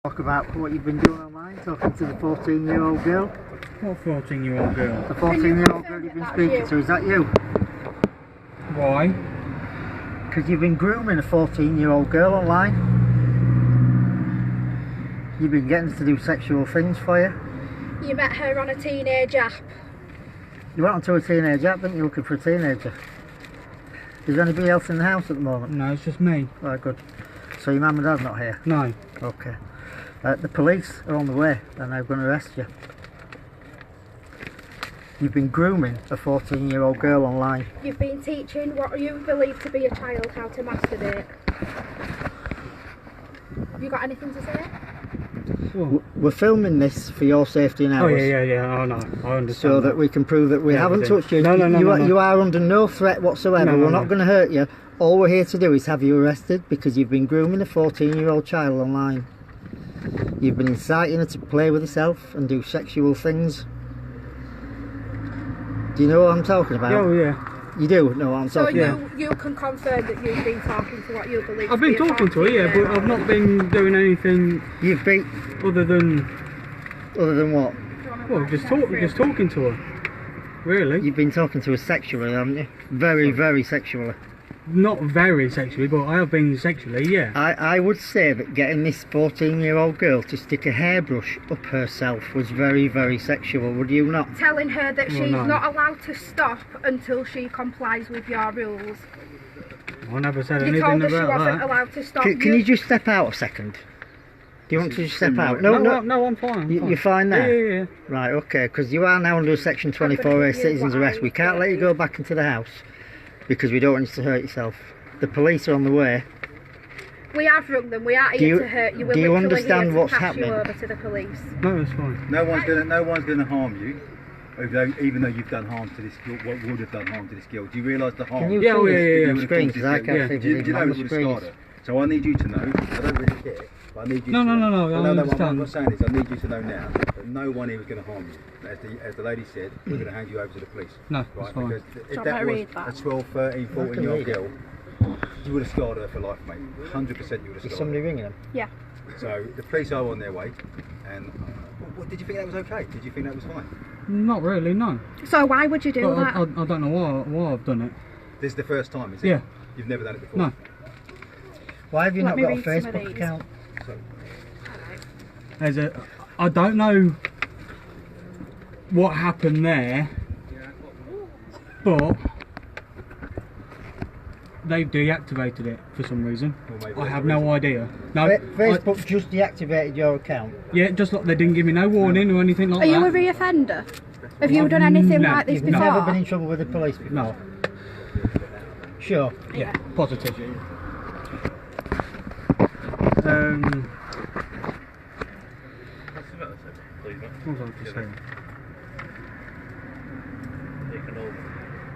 Talk about what you've been doing online, talking to the 14-year-old girl. What 14-year-old girl? The 14-year-old girl you've been speaking to, is that you? Why? Because you've been grooming a 14-year-old girl online. You've been getting her to do sexual things for you. You met her on a teenage app. You went onto a teenage app, didn't you, looking for a teenager? Is there anybody else in the house at the moment? No, it's just me. Right, good. So your mum and dad's not here? No. Okay. The police are on the way and they're going to arrest you. You've been grooming a 14-year-old girl online. You've been teaching what you believe to be a child how to masturbate. Have you got anything to say? We're filming this for your safety and ours. Oh yeah. I know. I understand. So that we can prove that we haven't touched you. No. You are under no threat whatsoever. We're not going to hurt you. All we're here to do is have you arrested because you've been grooming a 14-year-old child online. You've been inciting her to play with herself and do sexual things. Do you know what I'm talking about? Oh yeah. You do know what I'm talking about? So you can confirm that you've been talking to what you believe I've been talking to her, yeah, but I've not been doing anything. You've been other than what? Well, just talking to her. Really? You've been talking to her sexually, haven't you? Very sexually. Not very sexually, but I have been sexually, yeah. I would say that getting this 14-year-old girl to stick a hairbrush up herself was very sexual, would you not? Telling her that she's not allowed to stop until she complies with your rules. I never said You anything told her about she wasn't that. allowed to stop. Can you just step out a second? Do you want to just step out? No, I'm fine. You're fine there? Yeah. Right, okay, because you are now under Section 24A citizen's arrest. We can't let you go back into the house because we don't want you to hurt yourself. The police are on the way. We have rung them. We aren't here to hurt you. We're do you literally understand here to what's pass happening? you over to the police. No, it's fine. No one's gonna harm you, even though you've done harm to this girl. What would have done harm to this girl? Do you realise the harm? Can you Yeah. the screen? Because I can't see Do you know it would have scarred her? So I need you to know. I don't really care. But I need you. No. What understand. I'm saying is, I need you to know now that no one here is going to harm you. As the lady said, we're going to hand you over to the police. No, right? that's fine. Because if that was a 12, 13, 14-year-old girl, you would have scarred her for life, mate. 100% you would have scarred her. Is somebody ringing them? Yeah. So the police are on their way, and did you think that was okay? Did you think that was fine? Not really, no. So why would you do that? I don't know why I've done it. This is the first time, is it? Yeah. You've never done it before? No. Why have you Let not me got a read some of Facebook these. account? I don't know what happened there, but they've deactivated it for some reason. I have no idea. No, Facebook just deactivated your account. Yeah, just like they didn't give me no warning or anything like Are that. you a re-offender? Have you done anything No, like this You've before? never been in trouble with the police before? No. Sure. Yeah, positive. What was I just saying?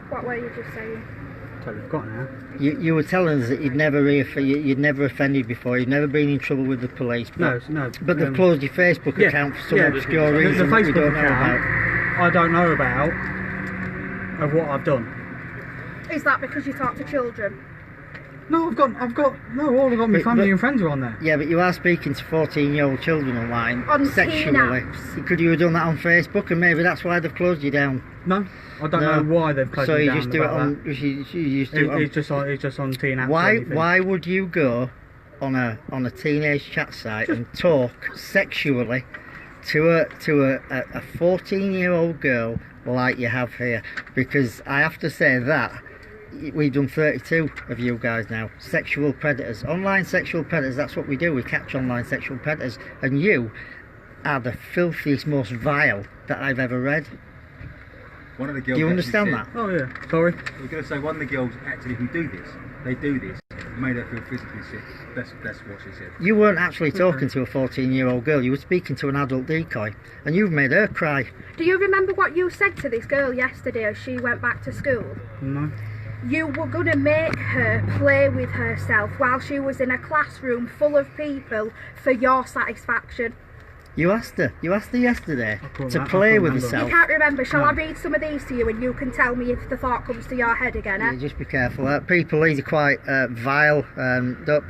What were you just saying? Totally forgot now. You were telling us that you'd never offended before, you'd never been in trouble with the police. But, No. But they've closed your Facebook account for some obscure reason the that we Facebook don't know account, about. I don't know about of what I've done. Is that because you talk to children? No, all I've got my family and friends are on there. Yeah, but you are speaking to 14-year-old children online On sexually. teen apps. Could you have done that on Facebook, and maybe that's why they've closed you down? No, I don't know why they've closed so me you down. just do it about on. that. You just do it on. It's just on teen apps. or anything. Why would you go on a teenage chat site and talk sexually to a 14-year-old girl like you have here? Because I have to say that we've done 32 of you guys now. Sexual predators, online sexual predators. That's what we do. We catch online sexual predators, and you are the filthiest, most vile that I've ever read. One of the girls. Do you understand said, that? Oh yeah, sorry. I was going to say one of the girls actually who do this. They do this. Made her feel physically sick. That's what she said. You weren't actually talking to a 14-year-old girl. You were speaking to an adult decoy, and you've made her cry. Do you remember what you said to this girl yesterday as she went back to school? No. You were going to make her play with herself while she was in a classroom full of people for your satisfaction. You asked her yesterday can't to re- I play can't with remember. You herself. can't remember. Shall I read some of these to you and you can tell me if the thought comes to your head again, eh? Yeah, just be careful. People, these are quite vile.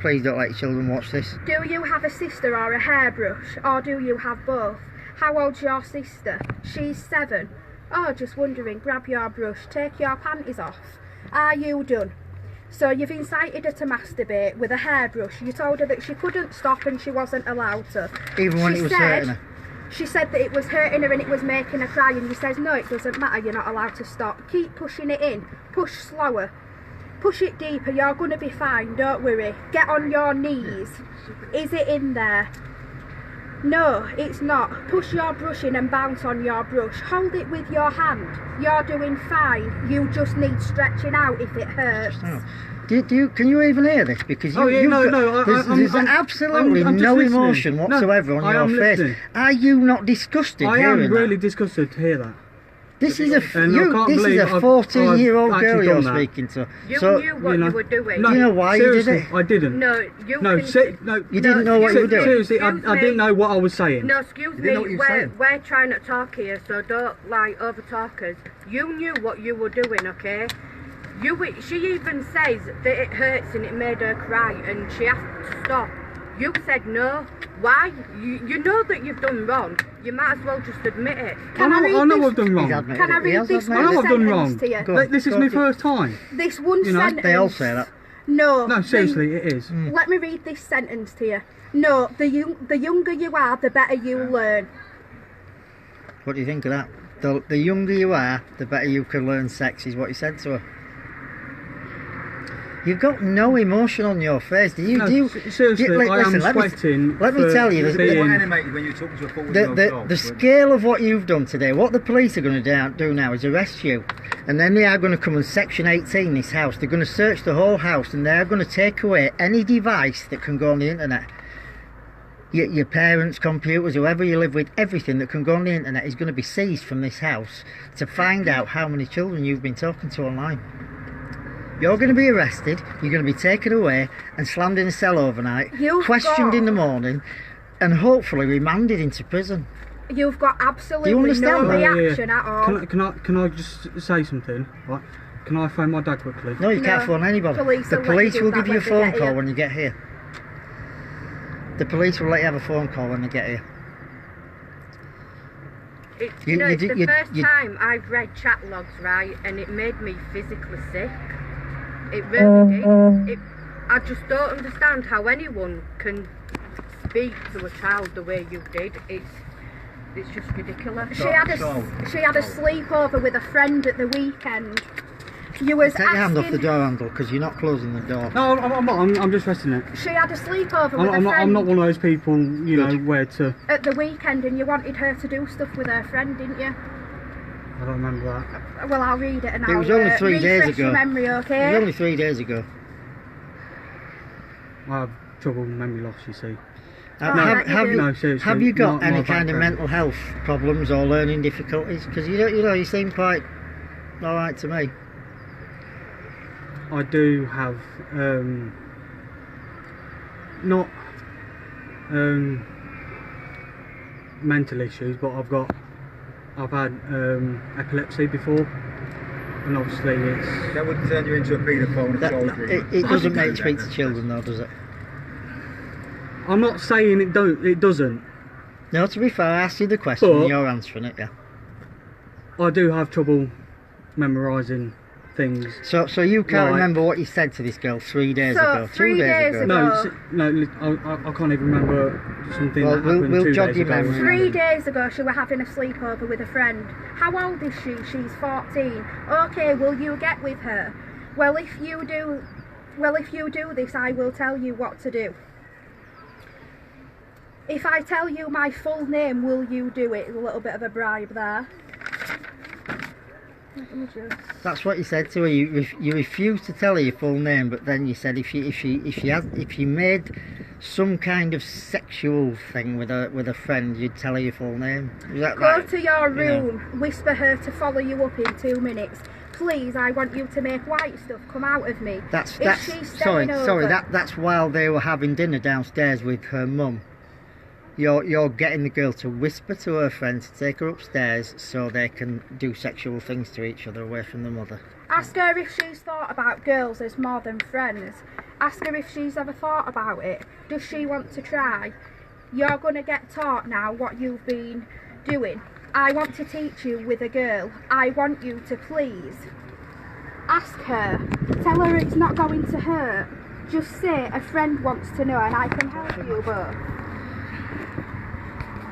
Please don't let your children watch this. Do you have a sister or a hairbrush, or do you have both? How old's your sister? She's 7. Oh, just wondering. Grab your brush, take your panties off. Are you done? So you've incited her to masturbate with a hairbrush. You told her that she couldn't stop and she wasn't allowed to. Even when She it was said- hurting her. She said that it was hurting her and it was making her cry, and you says, no, it doesn't matter, you're not allowed to stop. Keep pushing it in. Push slower. Push it deeper, you're going to be fine, don't worry. Get on your knees. Is it in there? No, it's not. Push your brush in and bounce on your brush. Hold it with your hand. You're doing fine. You just need stretching out if it hurts. Oh. Can you even hear this? Because Oh, yeah, you've no, got, no, there's I'm- absolutely I'm just no listening. emotion No, whatsoever on I your am face. listening. Are you not disgusted I hearing am really that? disgusted to hear that. This is a And I can't this is believe a I've 14-year-old actually girl you're done that. speaking to. You So knew what you know- you were doing. No, Do you know why you did seriously, it? I didn't. No, you No, can- no. You didn't know what you were doing? Seriously, Excuse I didn't me. know what I was saying. No, excuse You didn't know what me, you were saying. we're trying to talk here, so don't like over talkers. You knew what you were doing, okay? She even says that it hurts and it made her cry and she has to stop. You said no. Why? You know that you've done wrong. You might as well just admit it. Can I read I know this? I've done He's wrong. admitted Can I it. He read has this admitted I know it. I've done sentence wrong. to you? Go on, This is go my on. first time. This one You know, sentence. They all say that. No. No, seriously, it is. Let me read this sentence to you. No, the younger you are, the better you learn. What do you think of that? The younger you are, the better you can learn sex, is what you said to her. You've got no emotion on your face. Do you? No, do you? seriously, I am let me- sweating. let me for tell you, You there's- were being- animated when you were talking to a 14-year-old girl. The scale of what you've done today, what the police are going to do now is arrest you, and then they are going to come and section 18 this house. They're going to search the whole house, and they're going to take away any device that can go on the internet. Your parents' computers, whoever you live with, everything that can go on the internet is going to be seized from this house to find out how many children you've been talking to online. You're going to be arrested, you're going to be taken away and slammed in a cell overnight, You've questioned got- in the morning, and hopefully remanded into prison. You've got absolutely Do you understand no that? reaction at all. Can I just say something? Right? Can I phone my dad quickly? No, you can't No. phone anybody. Police The will let you police do will that give you a when they phone get call here. when you get here. The police will let you have a phone call when they get here. It's, You- it's you- the you- first you- time I've read chat logs, right, and it made me physically sick. It really did. I just don't understand how anyone can speak to a child the way you did. It's just ridiculous. She had a sleepover with a friend at the weekend. You was Take your hand off the asking. door handle because you're not closing the door. No, I'm not. I'm just resting it. She had a sleepover I'm, with I'm a not. friend I'm not one of those people, you know, where to. at the weekend, and you wanted her to do stuff with her friend, didn't you? I don't remember that. Well, I'll read it and It I'll was only 3 days refresh your ago. memory, It okay? was only 3 days ago. I have trouble with memory loss. You see. Oh, right, you do. No, seriously. Have you got my any kind of background. mental health problems or learning difficulties? Because you seem quite all right to me. I do have not mental issues, but I've had epilepsy before, and obviously it's. That would turn you into a paedophile and a child dreamer. It doesn't make you speak to children though, does it? I'm not saying it don't. It doesn't. No, to be fair, I asked you the question But- and you're answering it, yeah. I do have trouble memorising things. So you can't Right. remember what you said to this girl 3 days So, ago, 3 2 days days ago. ago. No, I can't even remember something Well, that we'll- happened we'll 2 jog days your ago. memory. 3 days ago, she were having a sleepover with a friend. How old is she? She's 14. Okay, will you get with her? Well, if you do this, I will tell you what to do. If I tell you my full name, will you do it? A little bit of a bribe there. Let me just- That's what you said to her. You refused to tell her your full name, but then you said if you made some kind of sexual thing with a friend, you'd tell her your full name. Was that Go right? to your You know. room, whisper her to follow you up in 2 minutes. Please, I want you to make white stuff come out of me. That's If she's sorry. staying over- That's while they were having dinner downstairs with her mum. You're getting the girl to whisper to her friend to take her upstairs so they can do sexual things to each other away from the mother. Ask her if she's thought about girls as more than friends. Ask her if she's ever thought about it. Does she want to try? You're going to get taught now what you've been doing. I want to teach you with a girl. I want you to please. Ask her. Tell her it's not going to hurt. Just say a friend wants to know and I can help you both.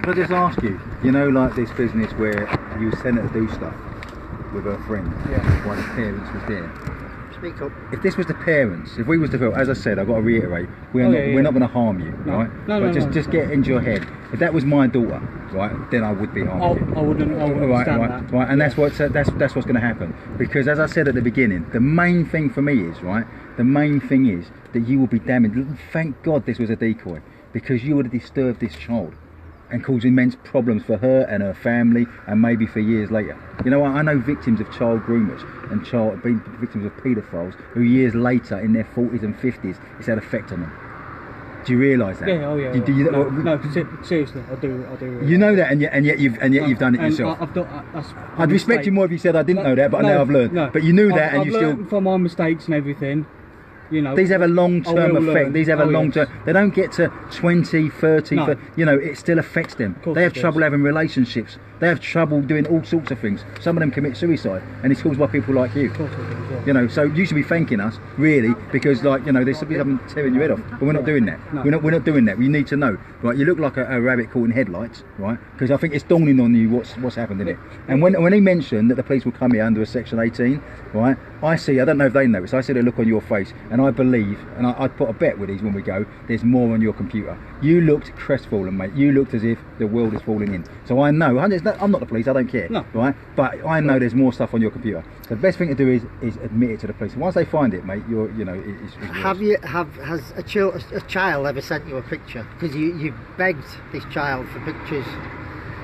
Can I just ask you, you know, like this business where you send her to do stuff with her friend while the parents was there? Speak up. If this was the parents, if we was the film, as I said, I've got to reiterate, we're not going to harm you, right? But just get into your head. If that was my daughter, right, then I would be harming you. I wouldn't understand that. Right, and that's what's going to happen. Because as I said at the beginning, the main thing for me is, right, the main thing is that you will be damaged. Thank God this was a decoy, because you would have disturbed this child and caused immense problems for her and her family, and maybe for years later. You know, I know victims of child groomers and been victims of paedophiles who years later, in their 40s and 50s, it's had effect on them. Do you realise that? Yeah, oh yeah. No, seriously, I do. You know that, and yet you've done it yourself. I'd respect you more if you said I didn't know that, but now I've learned. No, but you knew that, and you still. From my mistakes and everything. You know, these have a long-term effect. These have a long-term. They don't get to 20, 30. No. You know, it still affects them. They have trouble having relationships. They have trouble doing all sorts of things. Some of them commit suicide, and it's caused by people like you. Of course it is, yeah. You know, so you should be thanking us, really, because, like, you know, there's something tearing your head off. But we're not doing that. No. We're not doing that. We need to know, right? You look like a rabbit caught in headlights, right? Because I think it's dawning on you what's happened in it. And when he mentioned that the police will come here under a Section 18, right? I don't know if they notice. I see the look on your face, and I believe, and I'd put a bet with these when we go, there's more on your computer. You looked crestfallen, mate. You looked as if the world is falling in. So I know, I'm not the police, I don't care, right? But I know there's more stuff on your computer. The best thing to do is admit it to the police. Once they find it, mate, it's Has a child ever sent you a picture? Because you begged this child for pictures.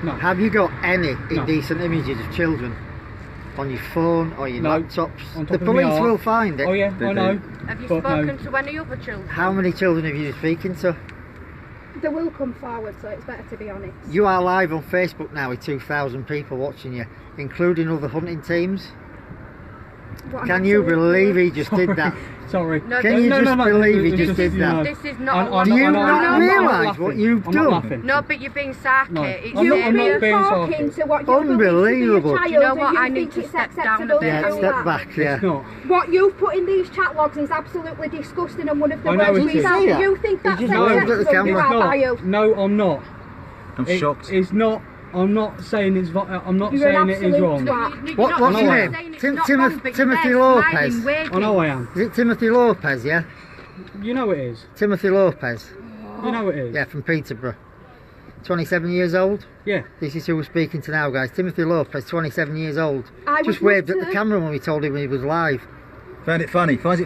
No. Have you got any indecent images of children on your phone or your laptops? The police will find it. Oh yeah, I know. Have you spoken to any other children? How many children have you been speaking to? They will come forward, so it's better to be honest. You are live on Facebook now with 2,000 people watching you, including other hunting teams. Can you believe he just did that? Sorry. No, Can you just believe he just did that? This is not. Do you not realise what you've done? No, but you're being sarcastic. No. It's I'm not serious. being talking to what you Unbelievable. Child, Do you know and what? you I need think to it's step down acceptable a bit. to Yeah, do step that. back, yeah. It's not. What you've put in these chat logs is absolutely disgusting and one of the I know worst it is. things. Yeah. You think that's just waved at the acceptable? You camera. are vile. No, I'm not. I'm shocked. It's not. I'm not saying it's. I'm not You're saying an it is wrong. absolute What's your name? Timothy Lopez. I know I am. Is it Timothy Lopez, yeah? You know it is. Timothy Lopez. You know it is. Yeah, from Peterborough. 27 years old. Yeah. This is who we're speaking to now, guys. Timothy Lopez, 27 years old. I Just would waved love at the to- camera when we told him he was live. Finds it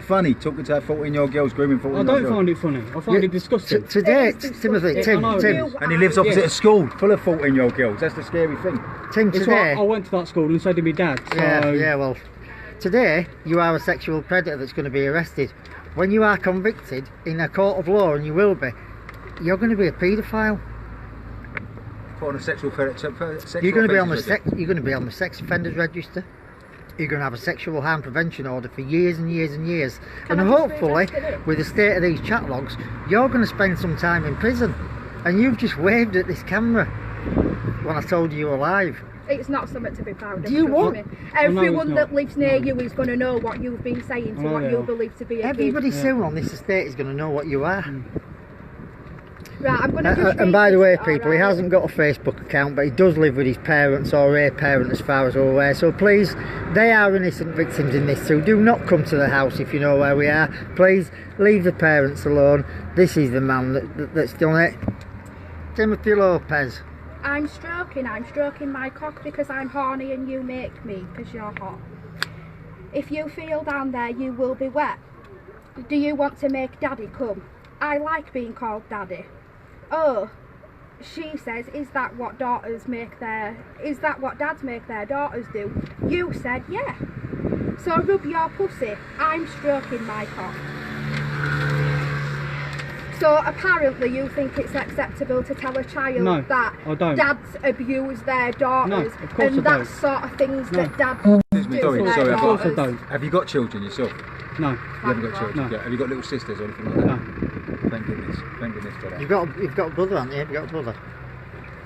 funny talking to 14-year-old girls grooming 14-year-old I don't girls. find it funny. I find it disgusting. Today, It is Timothy, disgusting. I know. Tim, And he lives opposite Yeah. a school full of 14-year-old girls. That's the scary thing. Tim, It's today. like I went to that school and so did my dad. So Yeah, well, today you are a sexual predator that's going to be arrested. When you are convicted in a court of law, and you will be, you're going to be a paedophile. Put on a sexual predator. You're going to be on the sex offenders register. You're going to have a sexual harm prevention order for years and years and years. Can And I just hopefully, read it? with the state of these chat logs, you're going to spend some time in prison. And you've just waved at this camera when I told you you were alive. It's not something to be proud of. Do you trust want- me. I know Everyone it's that not. lives near you is going to know what you've been saying to I know what they you are. believe to be a Everybody kid. soon on this estate is going to know what you are. Right, I'm going to just And read by the this, way, people, he alright? hasn't got a Facebook account, but he does live with his parents or a parent as far as we're aware. So please, they are innocent victims in this too. Do not come to the house if you know where we are. Please, leave the parents alone. This is the man that's done it. Timothy Lopez. I'm stroking my cock because I'm horny and you make me because you're hot. If you feel down there, you will be wet. Do you want to make daddy come? I like being called daddy. Oh, she says, is that what dads make their daughters do? You said, yeah. So rub your pussy. I'm stroking my cock. So apparently you think it's acceptable to tell a child No, that I don't. dads abuse their daughters of course and I that's don't. sort of things No. that dads Excuse me, do sorry, to their sorry, Of course I daughters. don't. Have you got children yourself? No. You haven't got children. No. Yeah. Have you got little sisters or anything like that? No. Thank goodness. Thank goodness for that. You've got a brother, haven't you? You've got a brother.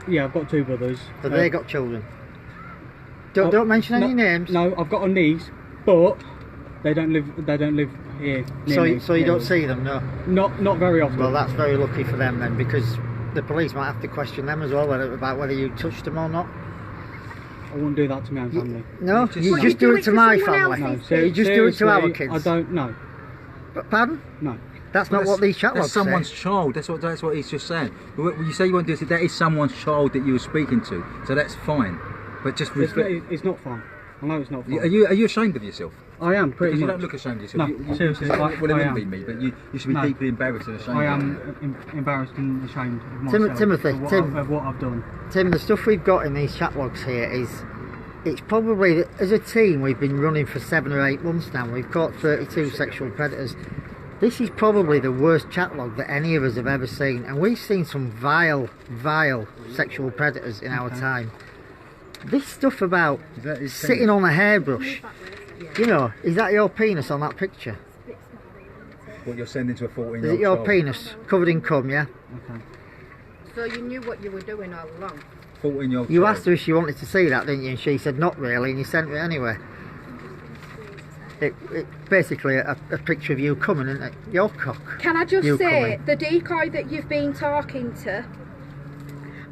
Yeah, I've got two brothers. Have they got children? Don't mention any names. No, I've got a niece, but they don't live here. Near me, So you near don't me. see them, no. Not very often. Well, that's very lucky for them then, because the police might have to question them as well about whether you touched them or not. I wouldn't do that to my own family. No, You just- you Would just you do do it it to to my someone family. No, else's? You just do it to our seriously, kids. I don't know. Pardon? No. That's not what these chat That's logs say. someone's child. That's what he's just saying. When you say you won't do this, that is someone's child that you were speaking to. So that's fine. But just respect. It's not fun. I know it's not fun. Are you ashamed of yourself? I am pretty Because you much. don't look ashamed of yourself. No, seriously, well, I it wouldn't am. be me, but you should be No. deeply embarrassed and ashamed. I of am embarrassed and ashamed of myself. Timothy, of what I've done. Tim, the stuff we've got in these chat logs here it's probably, as a team, we've been running for 7 or 8 months now. We've caught 32 sexual predators. This is probably the worst chat log that any of us have ever seen, and we've seen some vile sexual predators in our time. This stuff about That is sitting on a hairbrush, you know, is that your penis on that picture? what you're sending to a 14-year-old Is it your child. penis covered in cum, yeah? Okay. So you knew what you were doing all along. 14-year-old You child. asked her if she wanted to see that, didn't you? And she said not really, and you sent it anyway. It basically a picture of you coming, isn't it? Your cock. Can I just You say, coming. the decoy that you've been talking to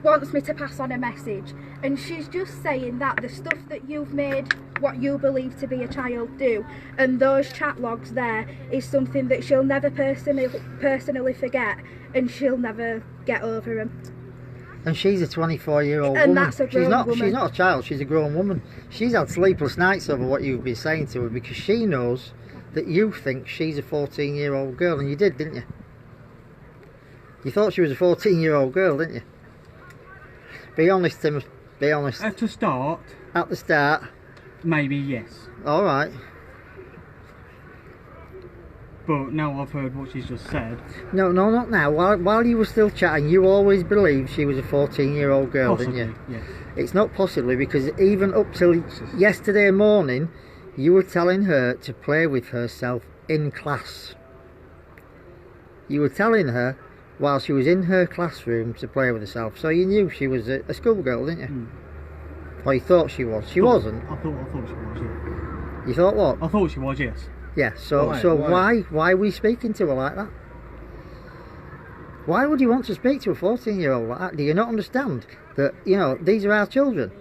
wants me to pass on a message, and she's just saying that the stuff that you've made what you believe to be a child do, and those chat logs there, is something that she'll never personally forget, and she'll never get over them. And she's a 24-year-old And woman. that's a She's grown not. woman. She's not a child. She's a grown woman. She's had sleepless nights over what you've been saying to her because she knows that you think she's a 14-year-old girl, and you did, didn't you? You thought she was a 14-year-old girl, didn't you? Be honest, Tim. Be honest. To start, At the start, maybe yes. all right. But now I've heard what she's just said. No, not now. While you were still chatting, you always believed she was a 14-year-old girl, Possibly, didn't you? yes. It's not possibly, because even up till yesterday morning, you were telling her to play with herself in class. You were telling her while she was in her classroom to play with herself, so you knew she was a schoolgirl, didn't you? Or you thought she was. She wasn't. I thought she was. Yeah. You thought what? I thought she was. Yes. Yeah. So why are we speaking to her like that? Why would you want to speak to a 14-year-old like that? Do you not understand that, you know, these are our children?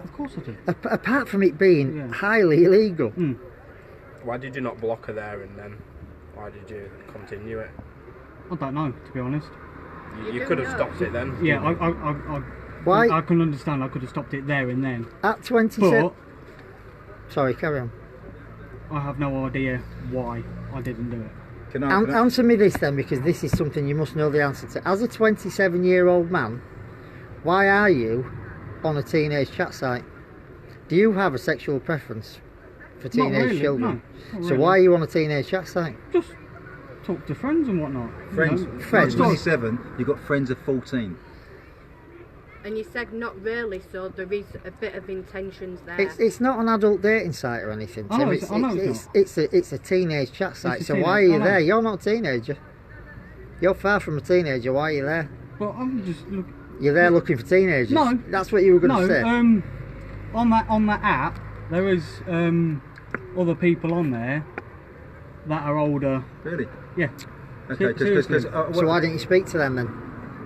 Of course I do. Apart from it being Yeah. highly illegal. Why did you not block her there and then why did you continue it? I don't know, to be honest. You could have stopped it then. Yeah, Why? I can understand. I could have stopped it there and then. At 27... But Sorry, carry on. I have no idea why I didn't do it. Can I, Answer me this then, because this is something you must know the answer to. As a 27-year-old man, why are you on a teenage chat site? Do you have a sexual preference for Not teenage really, children? no, not So really. why are you on a teenage chat site? Just talk to friends and whatnot. you friends, know. Friends. 27, you've got friends of 14. And you said not really, so there is a bit of intentions there. It's not an adult dating site or anything, I Tim. know it's It's a teenage chat site. a So teenage- why are you I know. there? You're not a teenager. You're far from a teenager. Why are you there? But I'm just look. You're there looking for teenagers. No. That's what you were going to No, say. on that app there is other people on there that are older. Really? Yeah. Okay, Seriously. So why didn't you speak to them then?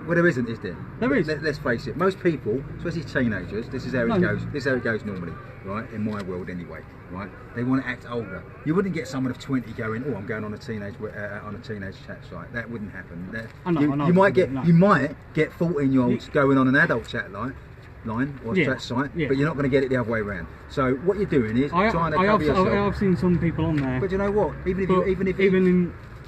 well, there isn't, is there? There is. Let's face it. Most people, especially teenagers, this is how No. it goes. This is how it goes normally, right? In my world, anyway, right? They want to act older. You wouldn't get someone of 20 going, "Oh, I'm going on a teenage chat site." That wouldn't happen. I know, you, I know. you might get No. 14-year-olds going on an adult chat line or Yeah, chat site, yeah. but you're not going to get it the other way around. So what you're doing is trying to cover yourself. I've seen some people on there. But you know what? Even but if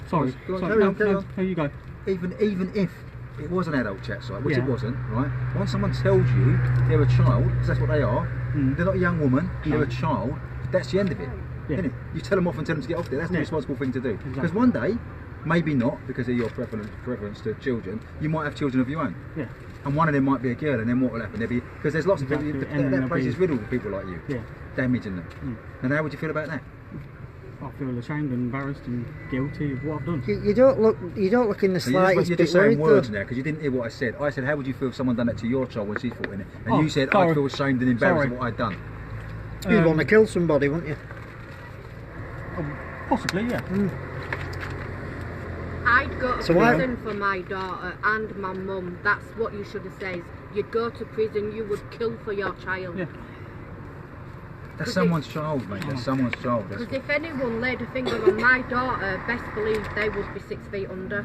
sorry, Go on, sorry, carry on, carry on. no, you go. even if it was an adult chat site, which Yeah. it wasn't, right? Once someone tells you they're a child, because that's what they are, they're not a young woman, they're No. a child, that's the end of it. Yeah. Isn't it? You tell them off and tell them to get off there, that's the Yeah. responsible thing to do. Because Exactly. one day, maybe not because of your preference to children. You might have children of your own. Yeah. And one of them might be a girl, and then what will happen? Because there's lots Exactly, of and people. then That there'll place be- is riddled with people like you, Yeah. damaging them. And how would you feel about that? I feel ashamed and embarrassed and guilty of what I've done. You don't look in the So slightest you're bit just saying worried words though. now because you didn't hear what I said. I said, how would you feel if someone done that to your child when she fought in it? And Oh, you said, sorry. I'd feel ashamed and embarrassed Sorry. of what I'd done. You'd want to kill somebody, wouldn't you? Possibly, yeah. I'd go to So why- prison for my daughter and my mum. That's what you should have said. You'd go to prison, you would kill for your child. Yeah. That's someone's child, mate. That's someone's child. That's Because if anyone laid a finger on my daughter, best believe they would be 6 feet under.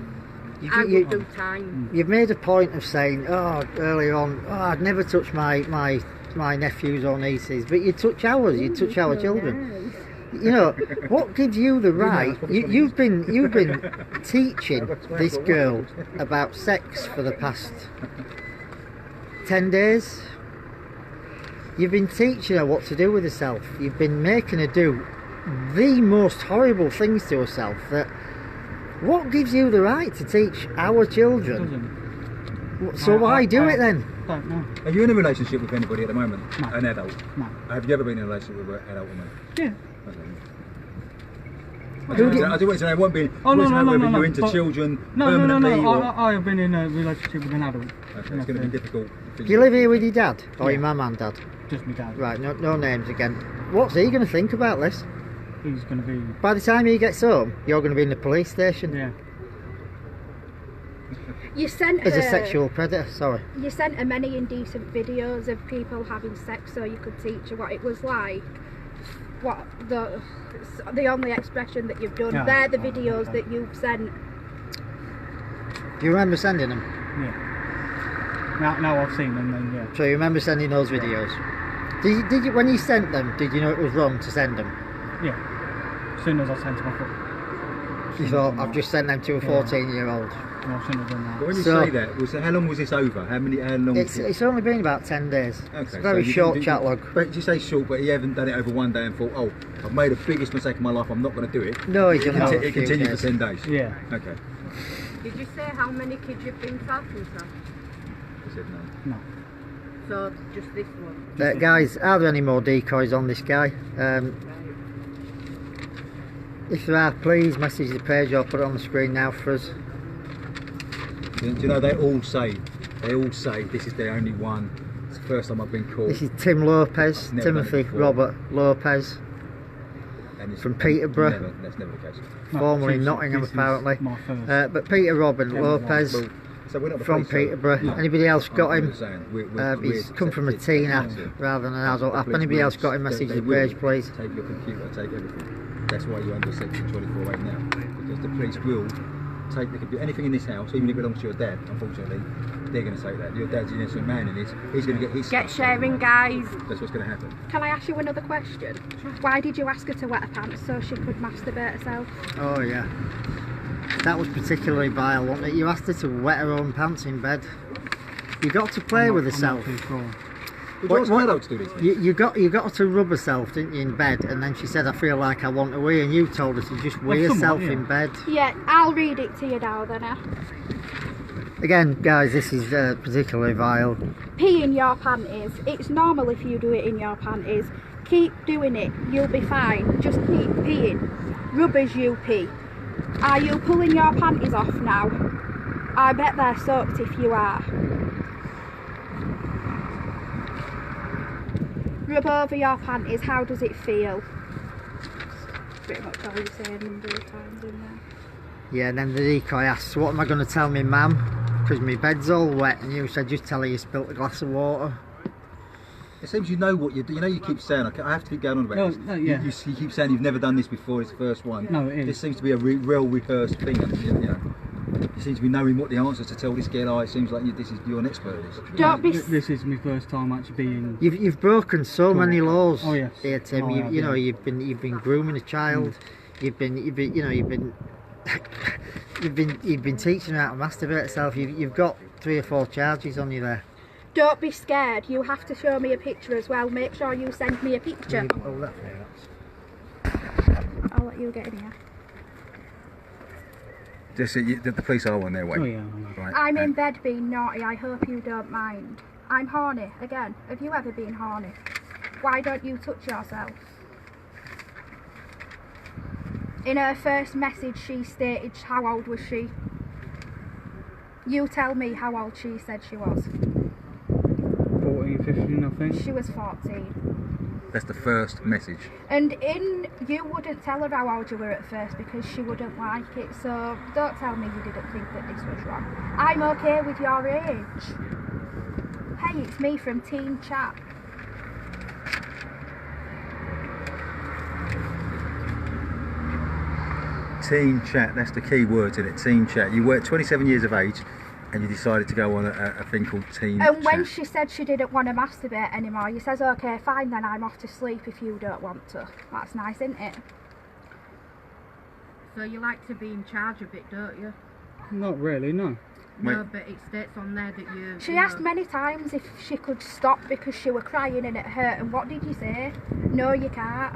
You- I you- would do time. You've made a point of saying, earlier on, I'd never touch my nephews or nieces, but you touch ours, you touch our children. You know, what gives you the right? You've been teaching this girl about sex for the past 10 days. You've been teaching her what to do with herself. You've been making her do the most horrible things to herself. What gives you the right to teach our children? Doesn't. So why do it then? Don't know. Are you in a relationship with anybody at the moment? No. An adult? No. Have you ever been in a relationship with an adult woman? Yeah. I just want to know, it won't be. Oh, no, whether no, no, you're no, into but- children No, permanently or. I have been in a relationship with an adult. Okay, it's going to be difficult. Do you live here with your dad or your Yeah. mum and dad? Just my dad. Right, no names again. What's he going to think about this? He's going to be. By the time he gets home, you're going to be in the police station Yeah. You sent as her. a sexual predator. Sorry. You sent her many indecent videos of people having sex so you could teach her what it was like. What the only expression that you've done. Yeah. They're the videos that you've sent. Do you remember sending them? Yeah. Now I've seen them, then yeah. So you remember sending those videos? Did you when you sent them? Did you know it was wrong to send them? Yeah. As soon as I sent them, I thought, You thought I've just sent them to a 14-year-old. well, I shouldn't have done But that. when you So- say that, how long was this over? How long? It's only been about 10 days. It's Okay, a very so you short didn't- chat log. But you say short, but you haven't done it over one day and thought, oh, I've made the biggest mistake of my life. I'm not going to do it. No, he's It, done it over a it few continued days. for 10 days. Yeah. Okay. Did you say how many kids you've been talking to? I said no. No. So, just this one. Guys, are there any more decoys on this guy? If there are, please message the page or put it on the screen now for us. Do you know they all say this is the only one. It's the first time I've been caught. This is Tim Lopez, Never done it Timothy before. Robert Lopez, And it's from Peterborough. That's never the case. No, formerly this is- Nottingham this is apparently. My first. But Peter Robin Lopez Well, so we're not the from police, so- Peterborough. No. Anybody else got I'm him? just saying, we're He's come from a it's- teen app it's- rather than an adult the app. police Anybody will- else got him? Message they the will page, please. Take your computer, take everything. That's why you're under section 24A now, because the police will take the computer. Anything in this house, even if it belongs to your dad, unfortunately, they're going to take that. Your dad's an innocent man in it. He's going to get his. Get stuff. sharing, guys. That's what's going to happen. Can I ask you another question? Why did you ask her to wet her pants so she could masturbate herself? Oh yeah. That was particularly vile, wasn't it? You asked her to wet her own pants in bed. You got to play with herself. I'm not too sure. Would you ask an adult to do this? You got her to rub herself, didn't you, in bed? And then she said, "I feel like I want to wee," and you told her to just wee Well, herself somewhat, yeah. in bed. Yeah, I'll read it to you now then. Again, guys, this is particularly vile. Pee in your panties. It's normal if you do it in your panties. Keep doing it. You'll be fine. Just keep peeing. Rub as you pee. Are you pulling your panties off now? I bet they're soaked if you are. Rub over your panties. How does it feel? Pretty much all you say a number of times in there. Yeah, and then the decoy asks, "What am I going to tell me, ma'am? Because my bed's all wet." And you said, "Just tell her you spilt a glass of water." It seems you know what you do. You know, you keep saying, I have to keep going on about No, this. no, yeah. You keep saying you've never done this before. It's the first one. No, it is. This seems to be a real rehearsed thing. And, you know, you seem to be knowing what the answers to tell this girl are. It seems like you're an expert at this. Don't be. This is my first time actually being. You've broken so many laws Oh, yes. here, Tim. Oh, you know, yeah. you've been grooming a child. You've been you've been teaching her how to masturbate herself. You've got 3 or 4 charges on you there. Don't be scared. You have to show me a picture as well. Make sure you send me a picture. Oh, that I'll let you get in here. The police are on their way. Oh yeah, I know. Right. I'm in and- bed being naughty. I hope you don't mind. I'm horny again. Have you ever been horny? Why don't you touch yourself? In her first message, she stated how old was she? You tell me how old she said she was. 14, 15, I think. She was 14. That's the first message. And you wouldn't tell her how old you were at first because she wouldn't like it. So don't tell me you didn't think that this was wrong. I'm okay with your age. Hey, it's me from Teen Chat. Teen chat, that's the key word in it, teen chat. You were 27 years of age and you decided to go on a thing called teen And when chat. she said she didn't want to masturbate anymore, you says, okay, fine, then I'm off to sleep if you don't want to. That's nice, isn't it? So you like to be in charge of it, don't you? Not really, no. No, but it states on there that you... She you asked know- many times if she could stop because she were crying and it hurt. And what did you say? No, you can't.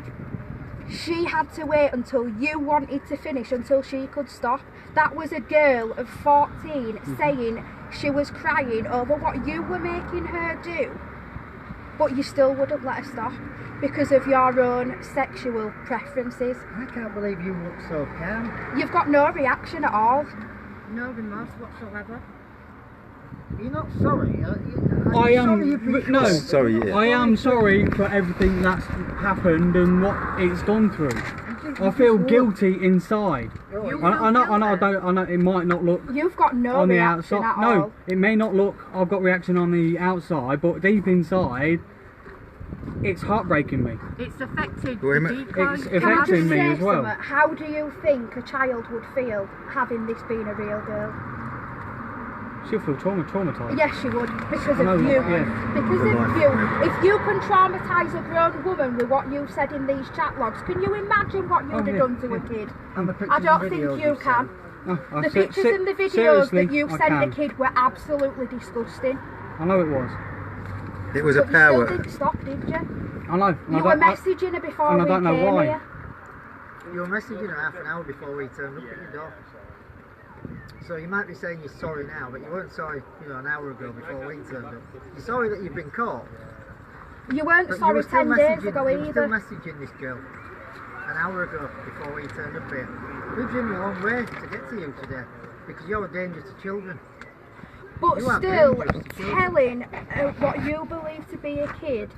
She had to wait until you wanted to finish until she could stop. That was a girl of 14 saying she was crying over what you were making her do. But you still wouldn't let her stop because of your own sexual preferences. I can't believe you look so calm. You've got no reaction at all. No remorse whatsoever. You're not sorry. I am. Sorry you've been No, caught. Sorry, yeah. I am sorry for everything that's happened and what it's gone through. I feel guilty inside. You I know, will feel that. I know it might not look You've got no on the reaction outside. at No, all. it may not look. I've got reaction on the outside, but deep inside, it's heartbreaking me. It's affected Wait a the minute. decline. It's Can I affecting just me say as well. something? How do you think a child would feel having this being a real girl? She'll feel traumatized. Yes, she would, because I know, of you. yeah. Because For of life, you. yeah. If you can traumatise a grown woman with what you said in these chat logs, can you imagine what you'd Oh, have yeah, done to a yeah. kid? And the pictures I don't and think videos you you've can. No, The pictures and the videos seriously, that you I sent can. the kid were absolutely disgusting. I know it was. It was a But you still power. didn't stop, did you? I know. and You I were don't- I- messaging her before and I we don't know came why. here. You were messaging her half an hour before we turned up at your door. So you might be saying you're sorry now, but you weren't sorry, an hour ago before we turned up. You're sorry that you've been caught. You weren't But you sorry were still 10 days messaging- ago you were still either. messaging this girl an hour ago before we turned up here. We've driven a long way to get to you today because you're a danger to children. But You are still, dangerous to children. telling what you believe to be a kid,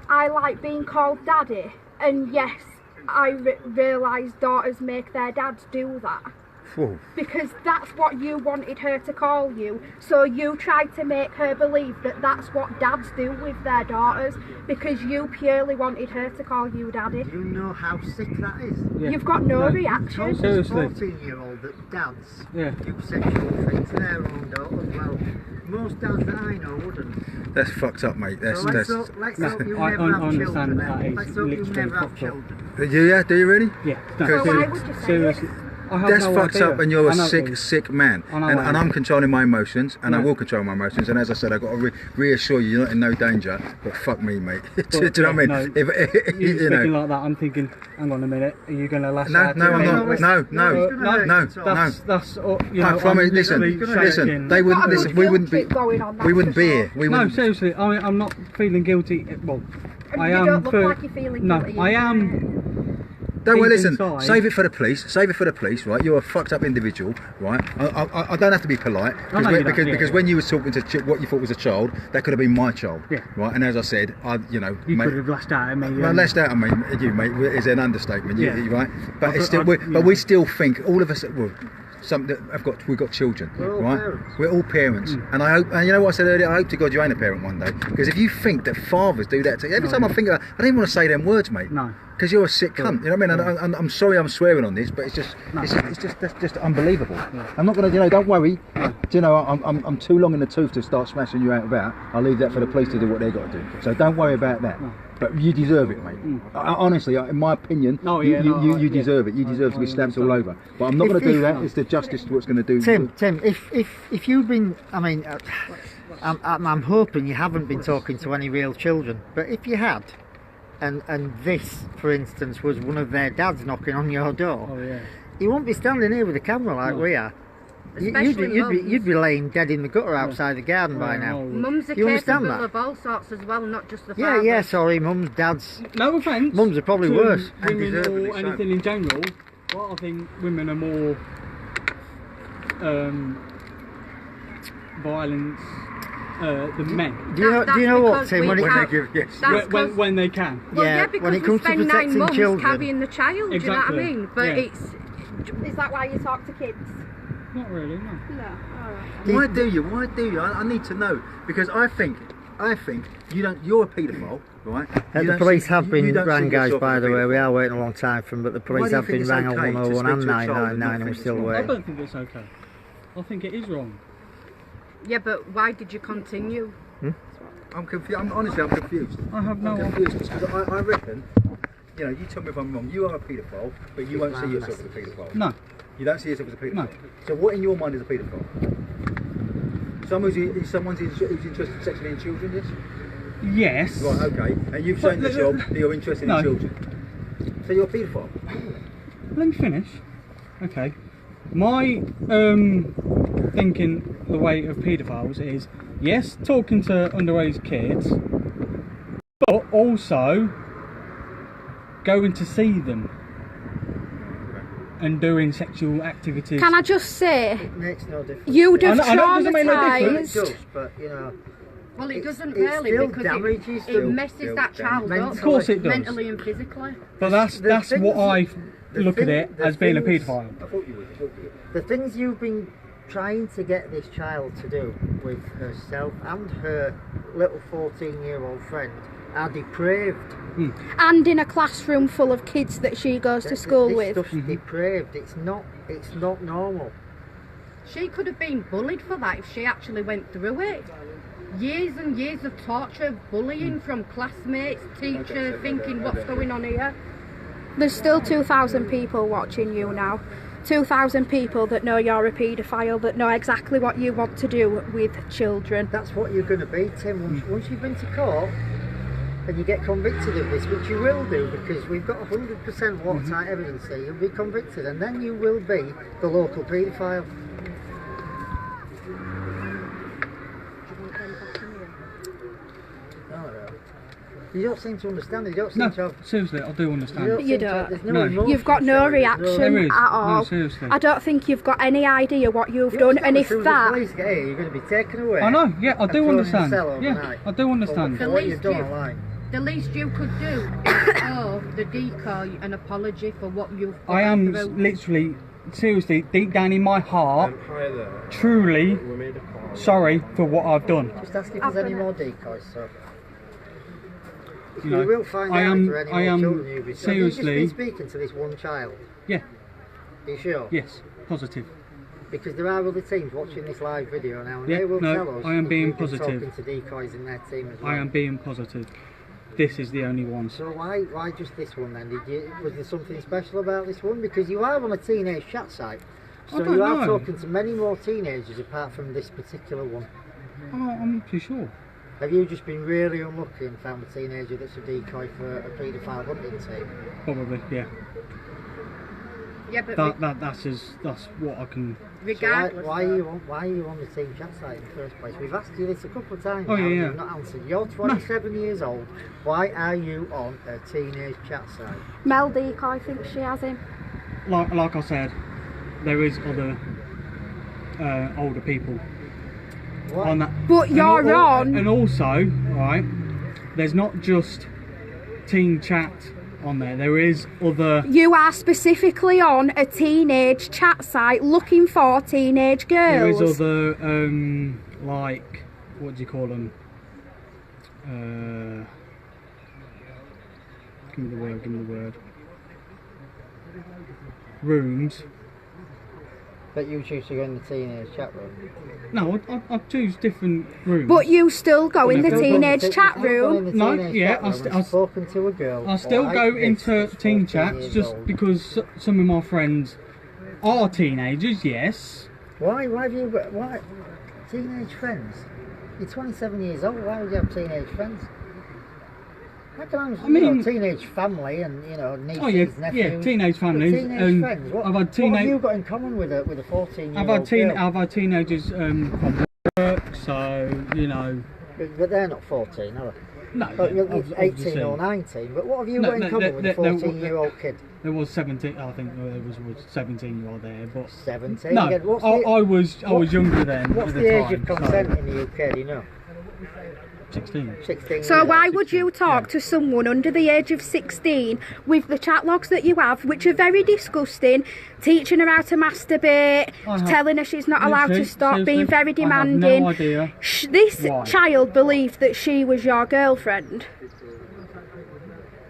I like being called daddy, and yes, I realise daughters make their dads do that. Whoa. Because that's what you wanted her to call you, so you tried to make her believe that that's what dads do with their daughters, because you purely wanted her to call you daddy. Do you know how sick that is? Yeah. You've got no No. reaction. Told this Seriously. 14-year-old that dads Yeah. do sexual things to their own daughters. Well, most dads that I know wouldn't. That's fucked up, mate. That's So let's that's. hope you I never have understand children. that then. is Let's hope you literally never have fucked up. children. Yeah, do you really? Yeah. So No, why would you say seriously. it? I have That's no fucked idea. up, and you're I a know it sick, is. sick man. I know And, I and am. I'm controlling my emotions, and I Yeah. will control my emotions. And as I said, I've got to reassure you, you're not in no danger. But fuck me, mate. do you know what I mean? No, If, you you speaking know. like that, I'm thinking, hang on a minute, are you going to lash No, out no, at I'm me? not. No, No, it's no, gonna no, hurt. no. That's you I know, promise. I'm Listen, literally listen. shaking. They Got a wouldn't good listen. We guilt wouldn't be. trip going on, that's We wouldn't for be sure. here. We No, wouldn't. seriously, I'm not feeling guilty. Well, And I you am. don't look for, like you're feeling no, guilty. I am. Don't worry, deep listen. inside- Save it for the police. Save it for the police, right? You're a fucked up individual, right? I don't have to be polite I know you don't, because yeah, because yeah. when you was talking to what you thought was a child, that could have been my child, Yeah. right? And as I said, You mate, could have lashed out at me. well, less out of me, you mate, is an understatement, Yeah. you right? But I it's could- still, I- but yeah. we still think all of us. Well, some that we've got children, We're all right? parents. We're all parents, and I hope. And you know what I said earlier? I hope to God you ain't a parent one day, because if you think that fathers do that to you, every time I think of that, I don't even want to say them words, mate. No. Because you're a sick cunt, you know what I mean? And I'm sorry I'm swearing on this, but it's just, No. it's just, that's just unbelievable. I'm not gonna, don't worry. Do you know, I'm too long in the tooth to start smashing you out about. I'll leave that for the police to do what they got to do. So don't worry about that. But you deserve it, mate. Honestly, in my opinion, Oh, yeah, you yeah. deserve it. You deserve to be slapped all over. But I'm not going to do that. It's the justice what's going to do. Tim, if you've been, I mean, I'm hoping you haven't been talking to any real children, but if you had, and this, for instance, was one of their dads knocking on your door, Oh yeah. You won't be standing here with a camera like we are. Especially You'd be laying dead in the gutter outside the garden by now. Mums are You understand capable that? of all sorts as well, not just the Yeah, fathers. yeah, sorry, mums, dads. No offence. Mums are probably to worse. And Women deservedly or so. anything in general. Well, I think women are more violent than men. Do you know what, because Tim? we When it, When have- they give, yes. That's When they can. Well, Yeah, yeah, when because it comes we to spend 9 protecting months children. carrying the child, do you know what I Exactly. mean? But Yeah. it's... Is that why you talk to kids? Not really, no. No. Alright. Why do you? Why do you? I need to know because I think you don't. You're a paedophile, right? You the don't police see- have you been don't see rang, guys, yourself by as a the way. We paedophile. are waiting a long time for them, but the Why police do you have think been it's rang on okay to 101 speak and to a child and not 999 and we're think still it's wrong? I waiting. don't think it's okay. I think it is wrong. Yeah, but why did you continue? I'm confused. Honestly, I'm confused. I have no I'm confused because I reckon. You know, you tell me if I'm wrong. You are a paedophile, but you won't see yourself as a paedophile. No. You don't see yourself as a paedophile. No. So what in your mind is a paedophile? Someone's interested sexually in children, yes? Yes. Right, okay. And you've shown But- the job that you're interested No. in children. So you're a paedophile. Let me finish. Okay. My thinking the way of paedophiles is yes, talking to underage kids, but also going to see them and doing sexual activities. Can I just say, It makes no difference. you'd have I know it doesn't make no It difference. traumatised. does, but you know. Well, it It's- doesn't it's really still because damages it them. messes Still that child damages. up. Of course it does. Mentally and physically. But that's The what things- I the look at thing- it the as being a things- paedophile. I thought you would. The things you've been trying to get this child to do with herself and her little 14-year-old friend are depraved. And in a classroom full of kids that she goes to school This with. stuff's depraved. It's not normal. She could have been bullied for that if she actually went through it. Years and years of torture, bullying from classmates, teachers, thinking what's going on here. There's still 2,000 people watching you now. 2,000 people that know you're a paedophile, that know exactly what you want to do with children. That's what you're going to be, Tim. Once you've been to court and you get convicted of this, which you will do because we've got 100% watertight evidence here, you'll be convicted and then you will be the local paedophile. You don't seem to understand it. You don't seem No, to have... seriously, I do understand. You seem to have- don't. there's no No. emotion You've got no showing, there's reaction There is. at No, all. seriously. I don't think you've got any idea what you've You done, understand and as if soon as that... the police get here, you're going to be taken away. I know, yeah, I and do thrown in a understand. cell Yeah, overnight. I do understand. For The what least you've done you- online. The least you could do is owe the decoy an apology for what you've put I am through. literally, seriously, deep down in my heart, Hi there. truly We made a call. sorry for what I've done. Just ask if there's any more decoys, so... You You know, will find I out am- if there are any I more am children you've been... Have you just seriously- been speaking to this one child? Yeah, Are you sure? yes, positive. Because there are other teams watching this live video now, and Yeah, they will no, tell us I am if being you've been positive. talking to decoys in their team as well. I am being positive. This is the only one. So why just this one then? Was there something special about this one? Because you are on a teenage chat site, I so don't you are know. talking to many more teenagers apart from this particular one. Oh, I'm not too sure. Have you just been really unlucky and found a teenager that's a decoy for a paedophile hunting team? Probably, yeah. Yeah, but That's what I can. So regardless. why are you on the team chat site in the first place? We've asked you this a couple of times Oh, now, yeah, and yeah. you've not answered. You're 27 years old. Why are you on a teenage chat site? Mel Decoy thinks she has him. Like I said, there is other older people What? on that. But you're on... And also, right, there's not just teen chat on there. There is other. You are specifically on a teenage chat site looking for teenage There is girls. other like, what do you call them? Give me the word. Give me the word. Rooms. But you choose to go in the teenage chat room. No, I choose different rooms. But you still go in the You've teenage You've chat gone in room. the No, teenage yeah, chat I room st- and I st- spoken to a girl. I still like go this into that's teen 14 chats years just old. because some of my friends are teenagers, yes. Why have you got teenage friends? You're 27 years old. Why would you have teenage friends? I can understand, I mean- teenage family and, nieces, Oh yeah, nephews. yeah, teenage families. Teenage friends. What I've had have you teenage. got in common with a 14-year-old I've had teenagers from work, so But they're not 14, are they? No, You're 18 or 19, but what have you got in common with a 14-year-old kid? There was 17. I think there was 17-year-old there, but 17? no, Again, I was younger then. What's at the age time, of consent in the UK, do you know? 16. 16 So years why old. would you talk to someone under the age of 16 with the chat logs that you have, which are very disgusting, teaching her how to masturbate, telling her she's not allowed to stop, being very demanding? I have no idea. This why. child believed that she was your girlfriend.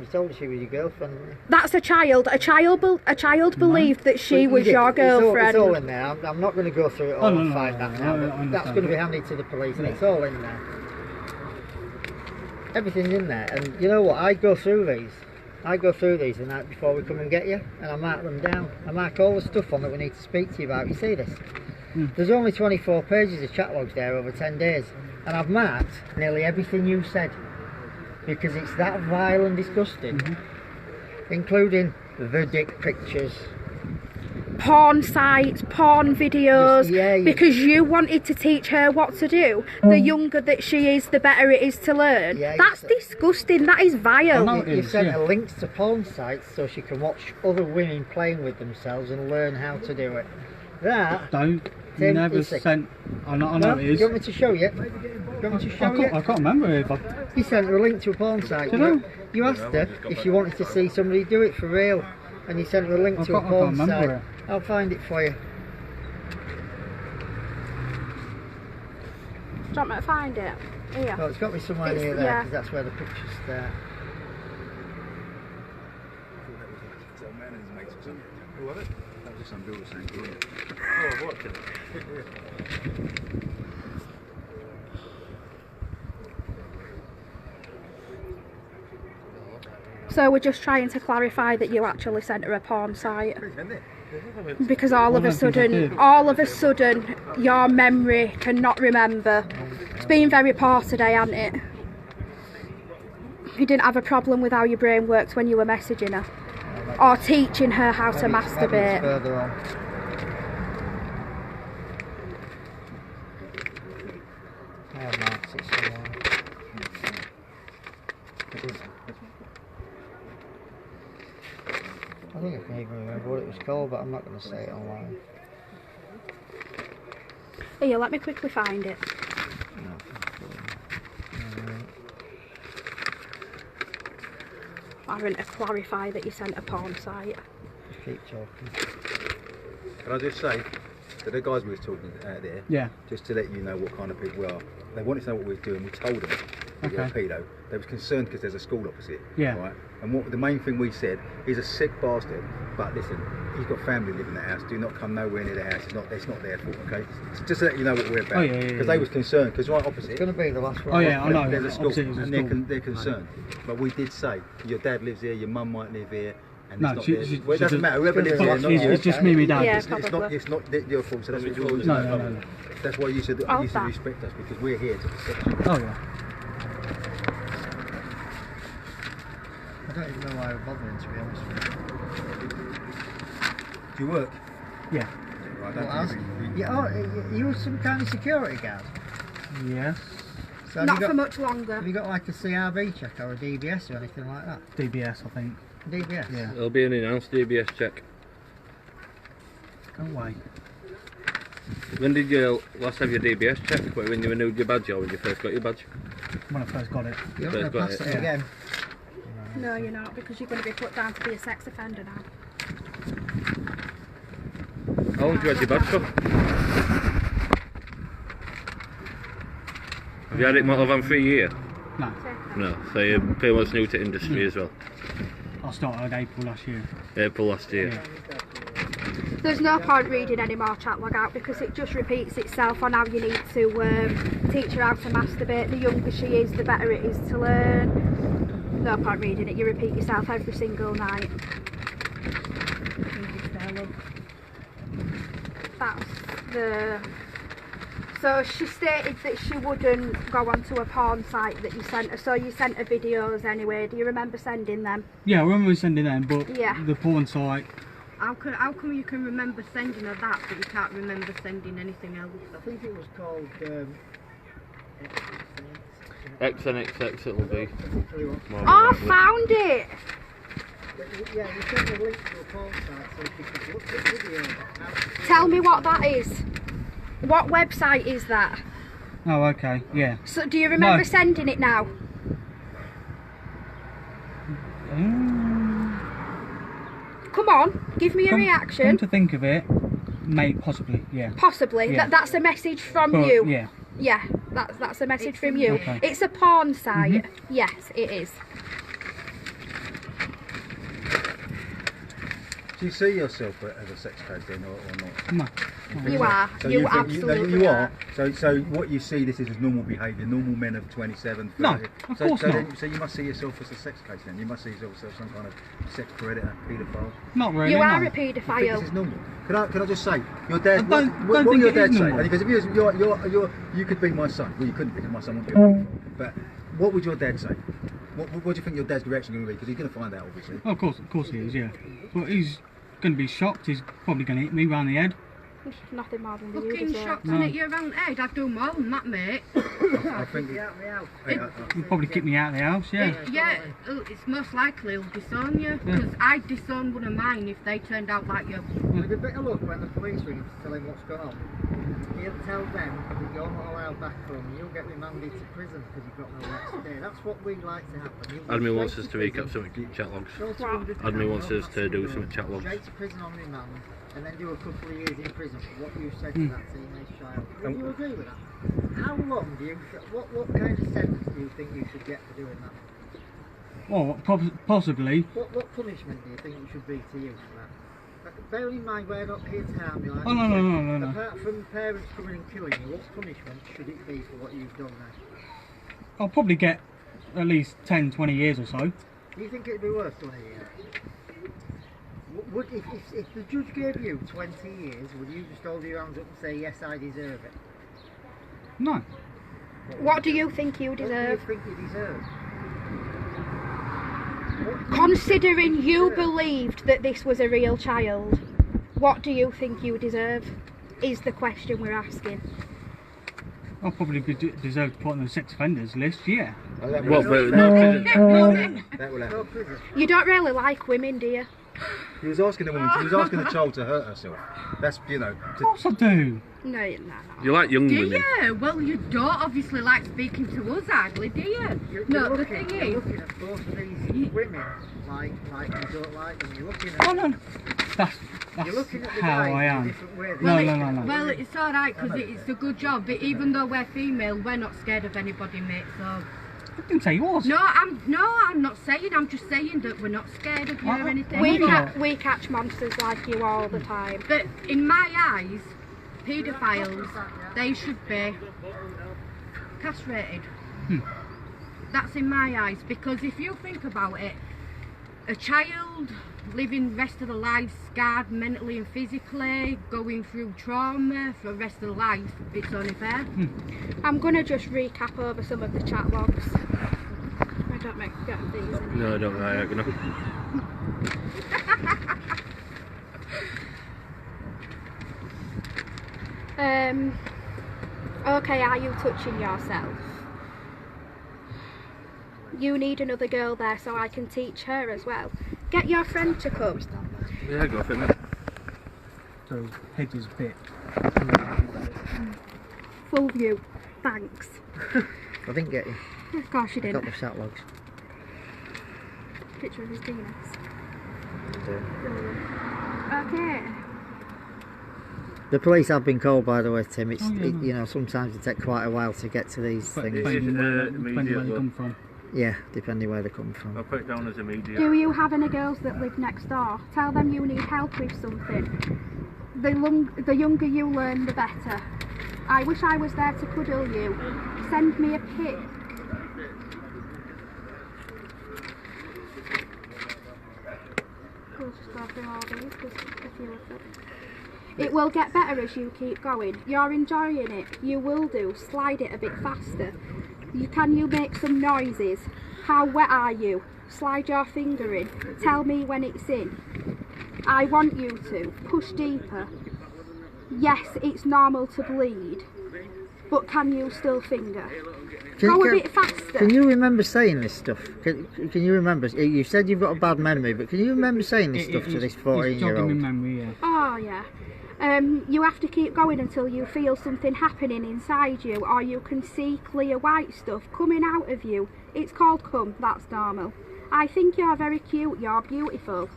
You told her she was your girlfriend, didn't you? That's a child. A child believed that she was You your did. It's girlfriend. all in there. I'm not going to go through it all and find that now, I but understand that's going to be that. handed to the police, and it's all in there. Everything's in there, and you know what? I go through these the night before we come and get you, and I mark them down. I mark all the stuff on that we need to speak to you about. You see this? There's only 24 pages of chat logs there over 10 days, and I've marked nearly everything you said, because it's that vile and disgusting, including the dick pictures. Porn sites, porn videos, Yeah, yeah. because you wanted to teach her what to do. The younger that she is, the better it is to learn. Yeah, That's you disgusting. That is vile. I know. You sent yeah. her links to porn sites so she can watch other women playing with themselves and learn how to do it. That Don't. Tim, Never you see. sent. I know No, it you is. want me to show you? You want me to show you? I can't remember if I. You sent her a link to a porn site. Did I? You asked her if she wanted to see somebody do it for real, and you sent her a link to a I can't porn remember site. it. I'll find it for you. Do you want me to find it? Here. Oh, it's got to be somewhere It's- near there, yeah. because that's where the pictures start. That was some builder saying, Oh, what? So we're just trying to clarify that you actually sent her a porn site. Because all of a sudden, your memory cannot remember. It's been very poor today, hasn't it? You didn't have a problem with how your brain worked when you were messaging her, or teaching her how to Maybe it's masturbate. further on. I have marked it somewhere. I think I can even remember what it was called, but I'm not going to say it online. Here, let me quickly find it. I want to clarify that you sent a porn site. Keep talking. Can I just say that the guys we was talking there, Yeah. just to let you know what kind of people we are, they wanted to know what we were doing. We told them that you're a pedo. They was concerned because there's a school opposite. Yeah. Right. And what the main thing we said, he's a sick bastard. But listen, he's got family living in the house. Do not come nowhere near the house. It's not their fault. Okay. So just to let you know what we're about. Oh, yeah, yeah, Because yeah. they was concerned. Because right opposite. It's going to be the last one. Oh yeah, I know. There's a school, Obviously it was a and school. they're concerned. But we did say your dad lives here, your mum might live here, and No, it's not she- their- she- well, it she doesn't just- matter. Whoever lives here, not you. It's just me, my dad. Yeah, It's not. probably. It's not your fault. So that's what we No, no, no. That's why you should Oh, that. respect us, because we're here to protect you. Oh yeah. I don't even know why I'm bothering, to be honest with you. Do you work? Yeah. Right, Well, I ask- don't think you were some kind of security guard? Yes. So have Not you got, for much longer. Have you got like a CRB check or a DBS or anything like that? DBS, I think. DBS? Yeah. It'll be an enhanced DBS check. Go away. When did you last have your DBS check? When you renewed your badge or when you first got your badge? When I first got it. You're not going to Got pass it, it yeah. again. No, you're not, because you're going to be put down to be a sex offender now. How long have you had your badge for? Have you had it more than 3 years? No. No, so you're pretty much new to industry as well. I started April last year. April last year. Yeah. There's no point reading any more chat log out because it just repeats itself on how you need to teach her how to masturbate. The younger she is, the better it is to learn. No point reading it, you repeat yourself every single night. That's the So she stated that she wouldn't go onto a porn site that you sent her. So you sent her videos anyway. Do you remember sending them? Yeah, I remember sending them, but Yeah. the porn site. How come you can remember sending her that, but you can't remember sending anything else? I think it was called. XNXX it'll be. Oh, I found it! Yeah, we sent a link to a porn site so you could look at videos. Tell me what that is. What website is that? Oh, okay, yeah. So do you remember No. sending it now? Come on, give me a Come reaction. to think of it, possibly, yeah. Possibly. Yeah. That's a message from But, you. Yeah. Yeah, that's a message from you. Okay. It's a porn site. Yes, it is. Do you see yourself as a sex code then, or not? No. You are. So You think absolutely you are. are. So what you see this is as normal behaviour, normal men of 27, 30. No, of course not. So you must see yourself as a sex case then. You must see yourself as some kind of sex predator, paedophile. Not really. You are no. a I think this paedophile. is normal. Can I just say, your dad? I don't what think your it dad is say? normal. Because if you could be my son. Well, you couldn't because my son wouldn't be. Around. But what would your dad say? What do you think your dad's reaction going to be? Because he's going to find out, obviously. Oh, of course he is, yeah. But he's going to be shocked. He's probably going to hit me round the head. Nothing more than you Fucking deserve. shocked No. and hit you around the head. I'd do more than that, mate. I think. He'll probably kick me out of the house, yeah. It's most likely he'll disown you. Because I'd disown one of mine if they turned out like you. With a bit of luck, when the police ring to tell him what's going on, he'll tell them that you're not allowed back home. You'll get remanded to prison because you've got no next day. That's what we like to happen. You'll go Admin wants straight us to to recap prison, some chat logs. go to 100 Admin pounds, wants no us to do passing some road, chat logs. Straight to prison on remand, and then do a couple of years in prison for what you said to that teenage child. Would you agree with that? How long do you? What kind of sentence do you think you should get for doing that? Well, possibly. What punishment do you think it should be to you for that? Bearing in mind we're not here to harm you. Like Oh, you no, said. no. Apart from parents coming and killing you, what punishment should it be for what you've done there? I'll probably get at least 10, 20 years or so. Do you think it'd be worth 20 years? Would, if the judge gave you 20 years, would you just hold your hands up and say, yes, I deserve it? No. What do you think you What do you deserve? think you deserve? Considering you believed that this was a real child, what do you think you deserve? Is the question we're asking. I'll probably deserve to put on the sex offenders list, yeah. That What, will but no prison? that will No happen. prison. You don't really like women, do you? He was asking the woman. He was asking the child to hurt herself. That's Of course I do. No. You like young Do women? you? Well, you don't obviously like speaking to us hardly, do you? No, the thing You're is, looking at both of these women like you don't like them. You're looking at. Oh, no. That's You're looking at the how guys I in a am. different way. No, well, no. well, it's alright because it's a good job. But even though we're female, we're not scared of anybody, mate. So I didn't say he was. no, I'm not saying. I'm just saying that we're not scared of you or anything. We catch monsters like you all the time. But in my eyes, paedophiles, they should be castrated. That's in my eyes, because if you think about it, a child living the rest of their life scarred mentally and physically, going through trauma for the rest of their life, it's only fair. I'm going to just recap over some of the chat logs. I don't make get these in. No, I don't know. I ain't gonna. Okay, are you touching yourself? You need another girl there so I can teach her as well. Get your friend to come. Yeah, go for it, mate. So his head is bit. Full view. Thanks. I didn't get you. Of course you I got didn't. the chat logs. Picture of his penis. Yeah. Okay. The police have been called, by the way, Tim. It's Oh, yeah, no. you know, sometimes it takes quite a while to get to these But things. depending where immediate, they come from. Yeah, depending where they come I'll from. put it down as immediate. Do you have any girls that live next door? Tell them you need help with something. The younger you learn, the better. I wish I was there to cuddle you. Send me a pic. We'll just go through all these, there's a few of them. It will get better as you keep going. You're enjoying it. You will do. Slide it a bit faster. Can you make some noises? How wet are you? Slide your finger in. Tell me when it's in. I want you to. Push deeper. Yes, it's normal to bleed. But can you still finger? Go a bit faster. Can you remember saying this stuff? Can you remember? You said you've got a bad memory, but can you remember saying this stuff to this 14-year-old? It's jogging in memory, yeah. Oh, yeah. You have to keep going until you feel something happening inside you, or you can see clear white stuff coming out of you. It's called cum, that's normal. I think you're very cute, you're beautiful.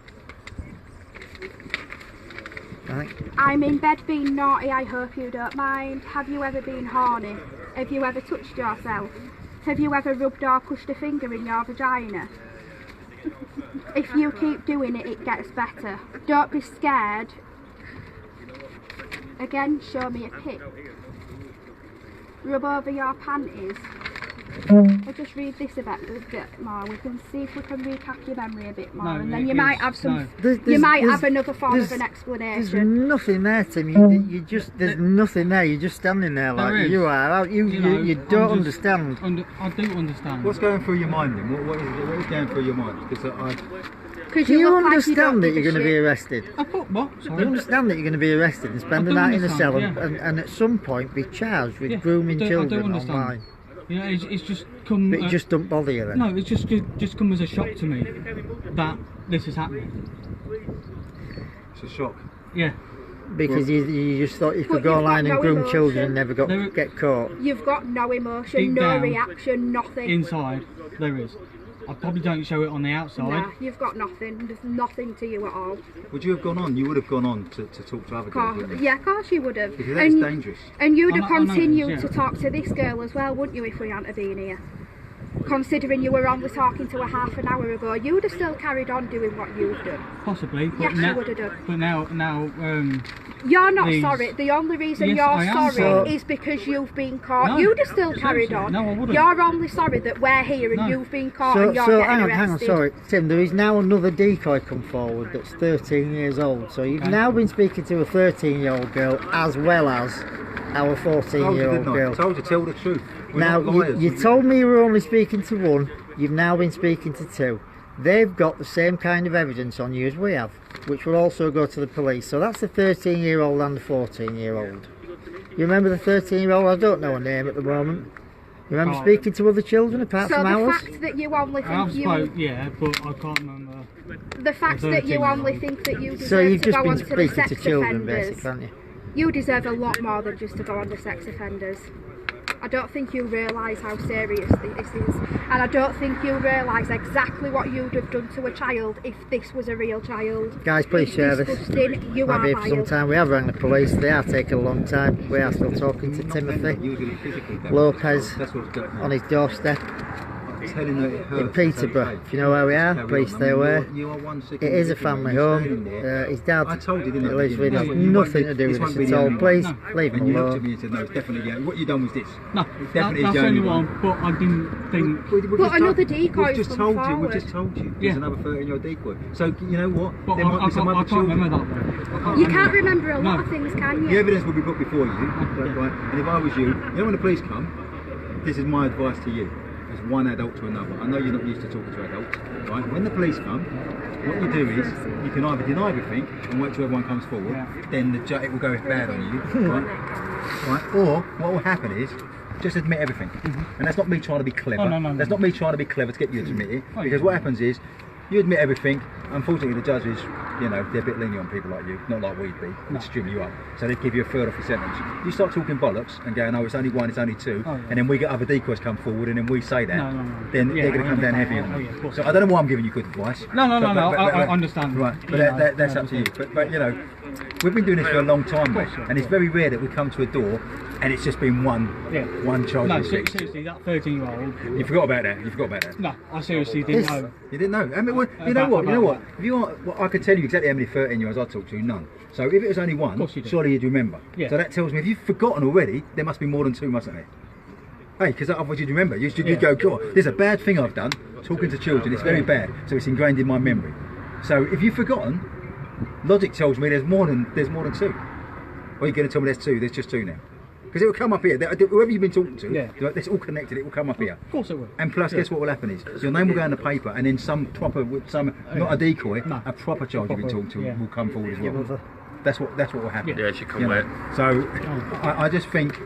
Right. I'm in bed being naughty, I hope you don't mind. Have you ever been horny? Have you ever touched yourself? Have you ever rubbed or pushed a finger in your vagina? If you keep doing it, it gets better. Don't be scared. Again, show me a pic. Rub over your panties. I'll just read this a bit more. We can see if we can recap your memory a bit more, and then you might have some. You might have another form of an There's explanation. nothing there, Tim. You just there's nothing there. You're just standing there like you are. You don't understand. I do understand. What's going through your mind then? What is going through your mind? Because Because Do you look like understand that don't you're give going a to be shit. arrested? I thought what? Do you Sorry. understand that you're going to be arrested and spend the I do night in a understand, cell yeah. and at some point be charged with Yeah, grooming I do children understand. online? You know, it's just come. But it just don't bother you then? No, it's just come as a shock to me that this is happening. it's a shock. Yeah. Because you just thought you But could go you've got online and no groom emotion. children and never There- get caught. You've got no emotion, Deep no down, reaction, nothing. Inside, there is. I probably don't show it on the outside. Nah, you've got nothing. There's nothing to you at all. Would you have gone on? You would have gone on to talk to other girls, wouldn't you? Yeah, of course you would have. Because that's dangerous. And you'd have I know it is, continued yeah. to talk to this girl as well, wouldn't you, if we hadn't have been here? Considering you were only talking to her half an hour ago, you'd have still carried on doing what you've done. Possibly. But Yes, now, you would have done. But now, You're not Please. sorry. The only reason Yes, you're I am sorry sorry. is because you've been caught. No, You'd have still carried seriously, on. no, I wouldn't. You're only sorry that we're here and No. you've been caught So, and you're so getting hang on, arrested. sorry, Tim. There is now another decoy come forward that's 13 years old. So you've Okay. now been speaking to a 13-year-old girl as well as our Told you, 14-year-old didn't I? girl. Told you, tell the truth. We're Now not liars. you told me you were only speaking to one. You've now been speaking to two. They've got the same kind of evidence on you as we have, which will also go to the police. So that's the 13-year-old and the 14-year-old. You remember the 13-year-old? I don't know her name at the moment. You remember Oh. speaking to other children apart So from the ours? fact that you only I've think spoke, yeah, but I can't remember. the fact The that you 13-year-old. only think that you deserve So you've to just go been on to the speaking sex to children, offenders. basically, haven't you? You deserve a lot more than just to go on the sex offenders. I don't think you realise how serious this is, and I don't think you realise exactly what you'd have done to a child if this was a real child. Guys, please It's share this. disgusting. You Might are be for some vile. time. We have rang the police. They are taking a long time. We are still talking to Not Timothy mentally, usually physically damaged. Lopez That's what's going on his doorstep I'm telling you, it hurts. in Peterborough. If you know where we are, Carry please on. stay I mean, away. you are one sick It is a individual. family You're standing home. there. His dad I told you, didn't I? lives with No, us. you won't Nothing be- to do this with won't this be at the all. only one. Please No. leave him And you looked at alone. me and said, no, it's definitely the what you done was this. No, It definitely that's is the only one. one. But I didn't think. We've But just another told- decoy's We've just come told you. forward. We've just told you. Yeah. There's another 13-year-old decoy. So you know what? But There might be some I other can't children. remember that one. You can't remember a lot No. of things, can The you? evidence will be put before you, right? And if I was you, when the police come, this is my advice to you, as one adult to another. I know you're not used to talking to adults, right? When the police come, what you do is you can either deny everything and wait till everyone comes forward, Yeah. then it will go bad on you, right? Or what will happen is just admit everything, and that's not me trying to be clever. Oh, no. That's not me trying to be clever to get you to admit it, Oh, because yeah. what happens is you admit everything. Unfortunately, the judges, you know, they're a bit lenient on people like you, not like we'd be, which string you up. So they give you a third off your sentence. You start talking bollocks and going, oh, it's only one, it's only two, Oh, yeah. and then we get other decoys come forward, and then we say that, No. then Yeah, they're going to I come down understand. heavy on Oh, you. yeah, of course. So I don't know why I'm giving you good advice. No, But- I understand. Right, but You know, that's up to you. But you know, we've been doing this for a long time, mate, course, yeah, and it's very rare that we come to a door and it's just been one child. No, who's fixed. seriously, that 13-year-old. You forgot about that. You forgot about that. No, I seriously didn't This- know. You didn't know. I mean, well, you know About- what? You know about what? If you are, well, I could tell you exactly how many 13-year-olds I talked to. None. So if it was only one, course you do. surely you'd remember. Yeah. So that tells me if you've forgotten already, there must be more than two, mustn't there? Hey, because otherwise you'd remember. You'd Yeah. go, God, there's a bad thing I've done. Talking to children, it's very bad. So it's ingrained in my memory. So if you've forgotten, logic tells me there's more than two. Or are you going to tell me there's two? There's just two now. Because it will come up here. Whoever you've been talking to, Yeah. it's all connected. It will come up here. Of course it will. And plus, guess what will happen is your name will go in the paper, and then some proper, not a decoy, No. a proper child you've been Proper, talking to yeah. will come forward as well. That's what will happen. Yeah, she can You know? wait. So I just think,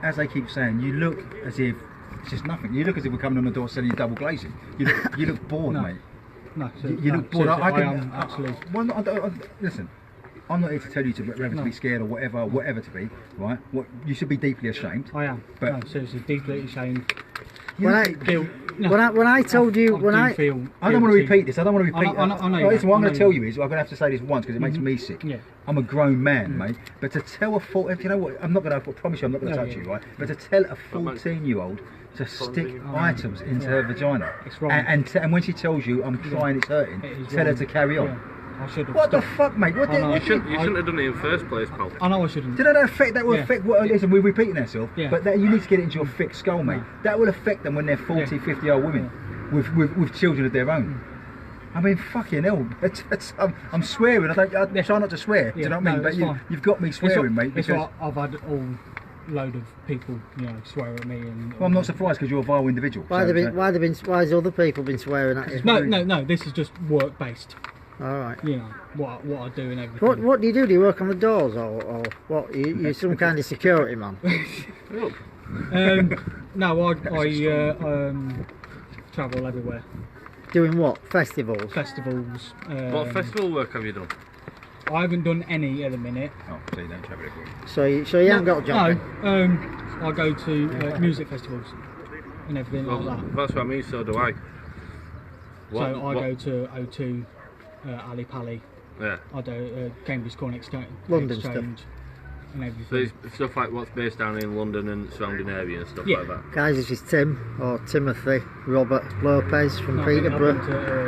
as they keep saying, you look as if it's just nothing. You look as if we're coming on the door selling you double glazing. You look bored, No. mate. No, You look bored. I am actually. Listen. I'm not here to tell you to rather to No. be scared or whatever to be, right? What you should be deeply ashamed. I am. But- No, seriously, deeply ashamed. When I Feel, no, when I told you when do I feel I don't want to guilty. repeat this. I don't want to repeat. I know you Listen, don't. what I'm I going know to tell you you is I'm going to have to say this once because it makes me sick. Yeah. I'm a grown man, mate. But to tell a you know what? I'm not going to. I promise you, I'm not going to No, touch yeah. you, right? But to tell a 14-year-old to stick items into her vagina, It's wrong. and when she tells you I'm trying, it's hurting, It is tell her wrong. to carry on. Yeah. I should have What the stopped. fuck, mate? What I know. You shouldn't have done it in the first place, pal. I know I shouldn't. Did that affect? That will Yeah. affect. What? Listen, we're repeating ourselves. Yeah. But you need to get it into your thick skull, mate. That will affect them when they're 40, 50-year-old women with children of their own. I mean, fucking hell. I'm swearing. I try not to swear. Do you know what I mean? no, But it's fine. you've got me It's swearing, what- mate. It's Because what I've had all load of people, swear at me and. well, I'm not surprised because you're a vile individual. why has other people been swearing at you? No. This is just work based. All right. What I do and everything. What do you do? Do you work on the doors or what? You're some kind of security man. No, I travel everywhere. Doing what? Festivals. Festivals. What festival work have you done? I haven't done any at the minute. Oh, so you don't travel everywhere. So you haven't got a job. then? No, I go to music festivals and everything Well, like that. that's what I mean, so do I. So I go to O2, Ali Pali. Yeah. I do Cambridge Corn Exchange, London and So everything. it's stuff like what's based down in London and surrounding area and stuff Yeah. like that. Guys, this is Tim or Timothy Robert Lopez from No, I've been Peterborough.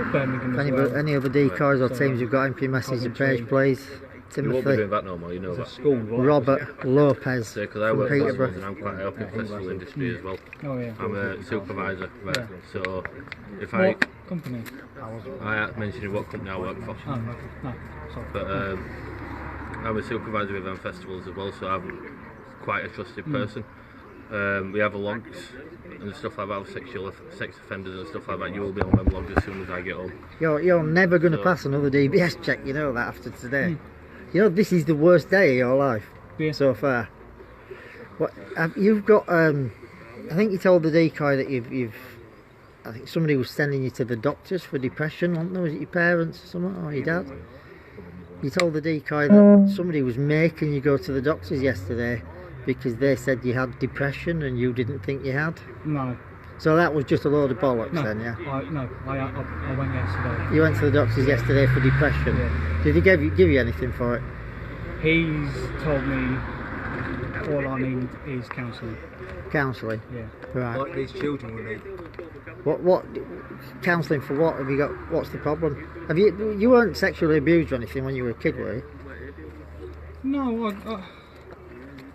to Birmingham as well. Any other decoys or So, teams you've got in, can you message the Coventry. page, please? You won't be Timothy doing that no more, you know that. School, right? Robert Lopez Because I from work for festivals Peterborough. and I'm quite helping the festival industry as well. Oh yeah. I'm a supervisor, right? Yeah. So if I What company? mentioned what company I work for, Oh no, sorry. but I'm a supervisor with them festivals as well, so I'm quite a trusted person. We have logs and stuff like that of sex offenders and stuff like that. You will be on them logs as soon as I get home. You're never going to So- pass another DBS check, you know that, after today. You know, this is the worst day of your life Yeah. so far. What you've got? I think you told the decoy that you've. I think somebody was sending you to the doctors for depression, wasn't there? Was it your parents or something, or your dad? You told the decoy that somebody was making you go to the doctors yesterday because they said you had depression and you didn't think you had. No, So that was just a load of bollocks no. then, yeah? I went yesterday. You went to the doctors yesterday for depression. Yeah. Did he give you anything for it? He's told me all I need is counselling. Counselling. Yeah. Right. Like these children will need. What counselling for what? Have you got? What's the problem? Have you weren't sexually abused or anything when you were a kid, were you?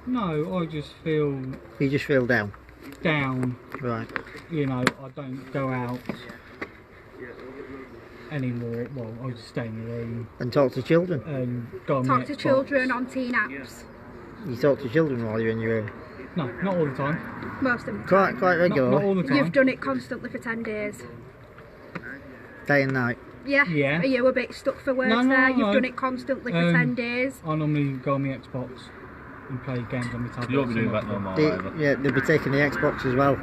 No, I just feel You just feel down. down. Right. I don't go out anymore. Well, I just stay in the room And talk to children. and go on Talk my to Xbox. children on teen apps. You talk to children while you're in your room. No, not all the time. Most of the Quite time. Not regularly. all the time. You've done it constantly for 10 days. Day and night. Yeah. Yeah. Are you a bit stuck for words No, there? no. You've done it constantly for 10 days. I normally go on my Xbox and play games on my tablet. You won't be doing that no more either. Yeah, they'll be taking the Xbox as well.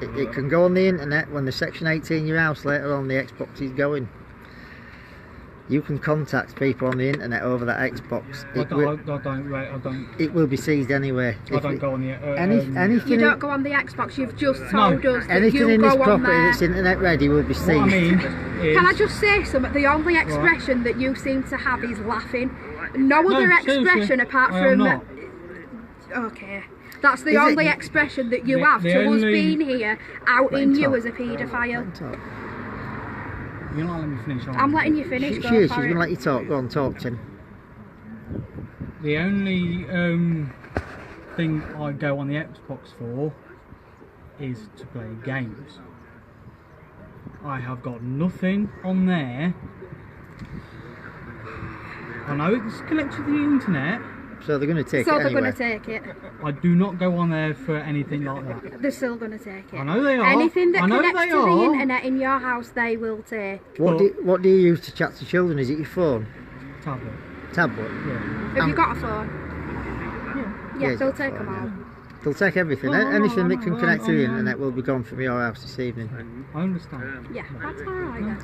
It can go on the internet when the Section 18 in your house later on. The Xbox is going. You can contact people on the internet over that Xbox. I don't It will be seized anyway. I don't go on the. Anything. You don't go on the Xbox. You've just told us that Anything you in go this on property there. that's internet ready will be seized. What I mean is. Can I just say something? The only expression that you seem to have is laughing. No other seriously, expression apart I am from. not. Okay. That's the Is it- only expression that you have the to us only- being here, outing Let him you talk. as a paedophile. You're not letting me finish. are I'm you? letting you finish. She Go is. She's for going to it. let you talk. Go on, talk to him. The only thing I go on the Xbox for is to play games. I have got nothing on there. I know it's connected to the internet, So they're going to take So it they're anyway. going to take it. I do not go on there for anything like that. They're still going to take it. I know they are. Anything that I know connects they to the are. internet in your house, they will take. What do you use to chat to children? Is it your phone? Tablet. Tablet? Yeah. Have you got a phone? Yeah, he's they'll got a take phone, them all. They'll take everything. No, no, Anything no, that can no, connect to the no. internet will be gone from your house this evening. I understand. Yeah, that's alright then.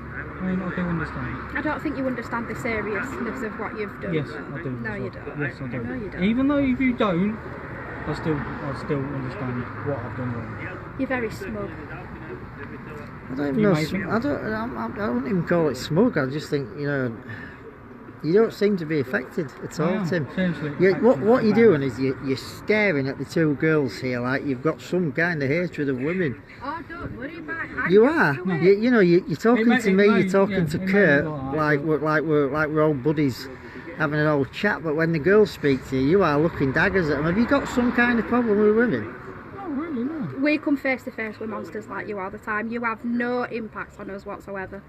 I do understand. I don't think you understand the seriousness of what you've done. Yes, I do. No, you don't. Yes, I do. No, you don't. Even though if you don't, I still understand what I've done wrong. You're very smug. I don't even You know. may think- I wouldn't even call it smug. I just think, you know, you don't seem to be affected at I all, am Tim. seriously Yeah, what affected you're by doing it. is you're staring at the two girls here like you've got some kind of hatred of women. Oh, don't worry about it. You are. You know, you're talking may- to it me. may- You're talking yeah, to it may Kurt look like we're old buddies having an old chat. But when the girls speak to you, you are looking daggers at them. Have you got some kind of problem with women? Oh, really? No. We come face to face with monsters like you all the time. You have no impact on us whatsoever.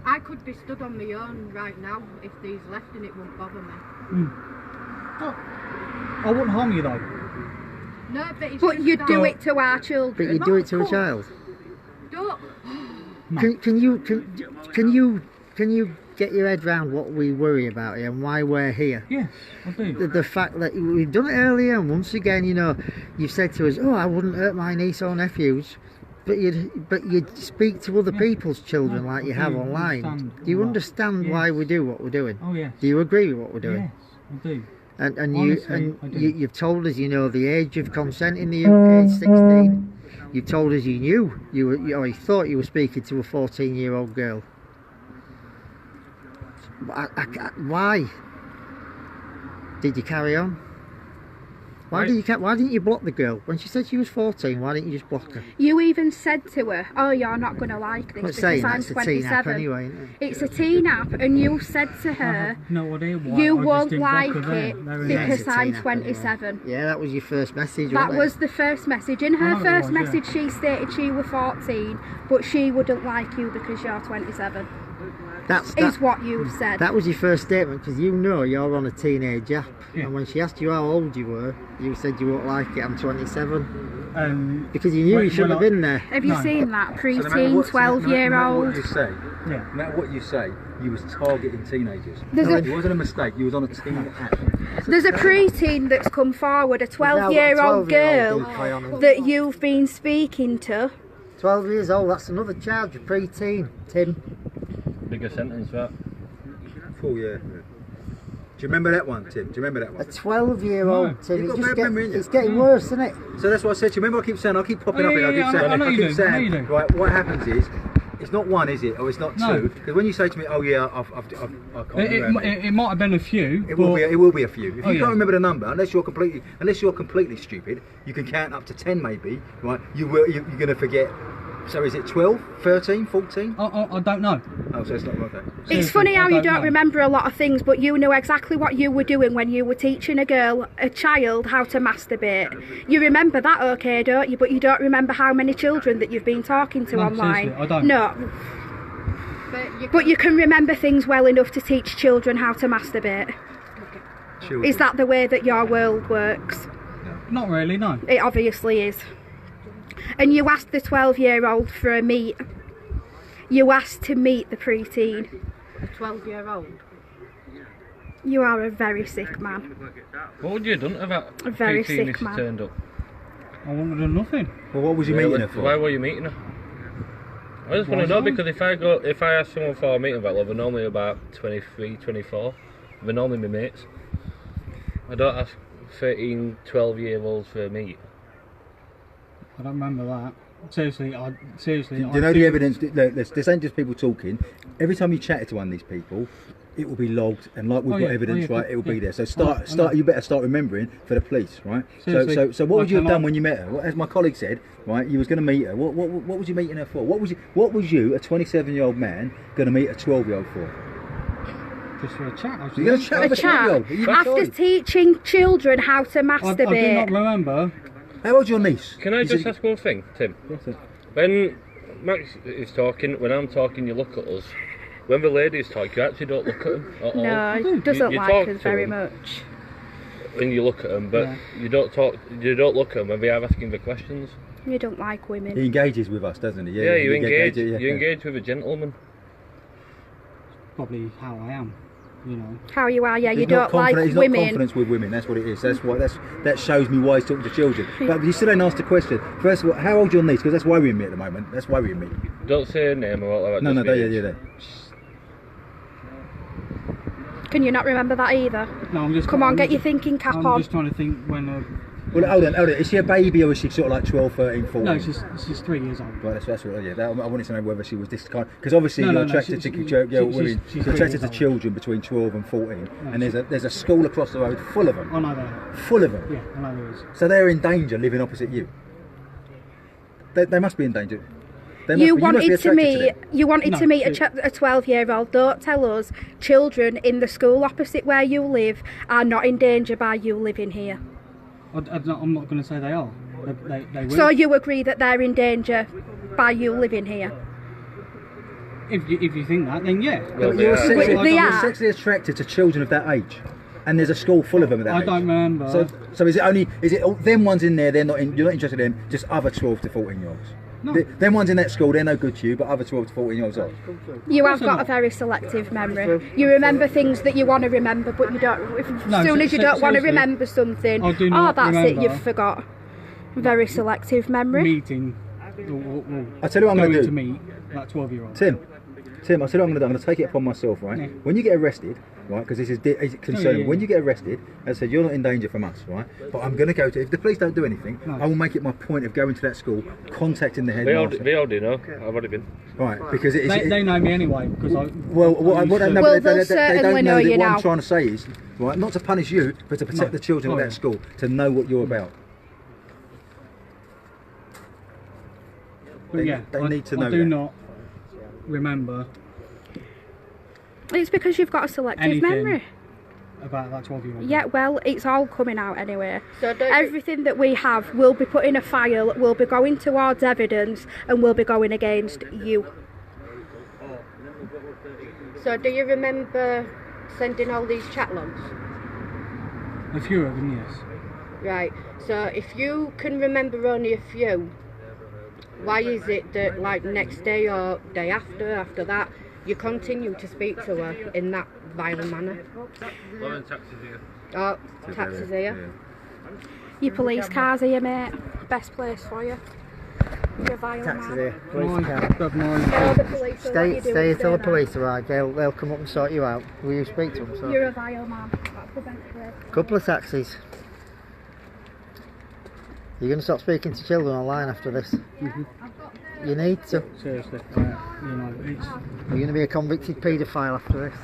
I could be stood on my own right now if these left and it wouldn't bother me. I wouldn't harm you though. No, but it's But just you that- do it to our But children. you do it to a child. Don't. Can you get your head round what we worry about here and why we're here? Yes, I do. The fact that we've done it earlier, and once again, you know, you've said to us, "Oh, I wouldn't hurt my niece or nephews," but you'd speak to other Yeah. people's children Yeah, like you I have do online. understand Do you all that. understand Yes. why we do what we're doing? Oh yes. Do you agree with what we're doing? Yes, I do. And Honestly, I do. you've told us, you know, the age of consent in the UK is 16. You've told us you knew or you thought you were speaking to a 14-year-old girl. Why did you carry on? Why didn't you block the girl when she said she was 14? Why didn't you just block her? You even said to her, "Oh, you're not going to like this But because saying I'm that's a teen app 27." anyway, isn't it? It's a teen app, and you said to I her, have no idea why. "You I just won't didn't block like her there. it There it Yeah, is. it's because a I'm teen app anyway. 27." Yeah, that was your first message. That wasn't was the first message. In her I know it first was, yeah. message, she stated she was 14, but she wouldn't like you because you're 27. That's Is what you said. That was your first statement because you know you're on a teenage app. Yeah. And when she asked you how old you were, you said you won't like it. I'm 27 because you knew When- you shouldn't when have been there. Have you No. seen that So no matter pre-teen, what- no matter what 12-year-old? you say, Yeah. no matter what you say, you was targeting teenagers. There's No, a- it wasn't a mistake. You was on a teen app. There's a pre-teen that's come forward, a We've now got a 12-year-old 12-year-old girl who play on it. that you've been speaking to. 12 years old, that's another charge, a pre-teen. Tim, Bigger sentence, that. Cool, yeah. Do you remember that one, Tim? Do you remember that a one? 12-year-old No. Tim. You've got It's, just bad memory, ain't you? it's getting worse, isn't it? So that's what I said to you. Remember I keep saying, I keep popping Oh, up yeah, here, I yeah, keep saying, I know you keep do, I know saying, you do. right, what happens is, it's not one, is it? Or it's not No. two. Because when you say to me, oh yeah, I can't remember. It might have been a few. It but will be a few. If Oh, you yeah. can't remember the number, unless you're completely stupid, you can count up to 10 maybe, right? You're going to forget. So is it 12, 13, 14? I don't know. Oh, so it's not okay. It's Seriously, funny how I you don't don't know. remember a lot of things, but you knew exactly what you were doing when you were teaching a child, how to masturbate. You remember that, okay, don't you? But you don't remember how many children that you've been talking to No, online. seriously, I don't. No, but you can remember things well enough to teach children how to masturbate. Children. Is that the way that your world works? Not really, no. It obviously is. And you asked the 12-year-old for a meet. You asked to meet the pre-teen. A 12-year-old. You are a very sick man. What would you have done to that A very pre-teen sick if she man. turned up? I wouldn't have done nothing. Well, what was you Really? meeting her for? Why were you meeting her? I just want to know because if I ask someone for a meeting about love, they're normally about 23, 24. They're normally my mates. I don't ask 13, 12-year-olds for a meet. I don't remember that. Seriously, Do you know the evidence? This ain't just people talking. Every time you chatted to one of these people, it will be logged, and like we've Oh, got yeah. evidence, Oh, yeah. right? It will be Yeah. there. So I know. you better start remembering for the police, right? Seriously. So what would you have Like, done when you met her? As my colleague said, right? You was going to meet her. What was you meeting her for? What was you, a 27-year-old man, going to meet a 12-year-old for? Just for a chat. You're going to chat with a 12-year-old? Are you After retarded? teaching children how to I do not masturbate. remember. How old's your niece? Can I You just said- ask one thing, Tim? What's that? When Max is talking, when I'm talking, you look at us. When the ladies talk, you actually don't look at them at all. No, he doesn't You like talk us to very them. much. when you look at them, but Yeah. you don't look at them and they are asking the questions. You don't like women. He engages with us, doesn't he? Yeah, you engage. yeah. You engage with a gentleman. Probably how I am, you know. How you are, yeah, you He's not don't like confident- He's not women. confident with women. That's what it is. That shows me why he's talking to children. But you still ain't asked a question. First of all, how old's your niece? Because that's worrying me at the moment. That's worrying me. Don't say her name or whatever. No, just no, the yeah, age. yeah. Can you not remember that either? No, I'm just. Come on, I'm get your just- thinking cap I'm on. just trying to think when. Well, hold on. Is she a baby or is she sort of like 12, 13, 14? No, she's 3 years old. Right, that's what, yeah. I wanted to know whether she was this kind, because obviously No, you're no, no, attracted she- to she- women, she's you're 3 attracted years to old. children between 12 and 14, No, and there's a school across the road full of them, I know that. full of them. Yeah, I know there is. So they're in danger living opposite you. They must be in danger. They must You be- must be wanted to attracted meet. them. You wanted No, to meet she- a 12-year-old. Don't tell us children in the school opposite where you live are not in danger by you living here. I'm not going to say they are. They will. So you agree that they're in danger by you living here? if you think that, then yeah. Well, You're yeah. sexually, They you're are. sexually attracted to children of that age, and there's a school full of them of that I age. don't remember. So is it all, them ones in there? You're not interested in them. Just other 12 to 14-year-olds. No. Them ones in that school, they're no good to you, but other 12 to 14-year-olds are. You have course got not. a very selective memory. You remember things that you want to remember, but you don't. No, As soon as you don't want to seriously, remember something, I do oh, not that's it. remember. You've forgot. Very selective memory. Meeting. I tell you what I'm going going to do. meet that 12-year-old. Tim, I tell you what I'm going to do. I'm going to take it upon myself, right? Yeah. When you get arrested, right? Because this is concerning. yeah. When you get arrested, as I said, you're not in danger from us, right? But I'm going to go to. If the police don't do anything, No. I will make it my point of going to that school, contacting the They headmaster. already know. I've already been. Right, because it is. They know me anyway because I. Well, what used they to- know, Well, they they'll don't certainly know know that you what now. I'm trying to say is, right, not to punish you, but to protect No. the children Oh, of that yeah. school, to know what you're about. But They- yeah, they need to I know do that. not remember It's because you've got a selective anything memory. about that 12-year-old. Yeah, well, it's all coming out anyway. So don't you- Everything that we have will be put in a file, will be going towards evidence, and will be going against you. So do you remember sending all these chat logs? A few of them, yes. Right. So if you can remember only a few, why is it that like next day or day after that, you continue to speak to her in that vile manner? Lauren, taxis here. Oh, taxis here. Your police car's here, mate. Best place for you. You're vile Taxis man. here. Can Police I car. grab my... No, the police will let Stay you do here it, till the don't police arrive. They'll come up and sort you out. Will you speak to them? they? So? You're a vile man. That's the best place. Couple of taxis. You're going to stop speaking to children online after this. You need to. Seriously, you know, it's You're going to be a convicted paedophile after this.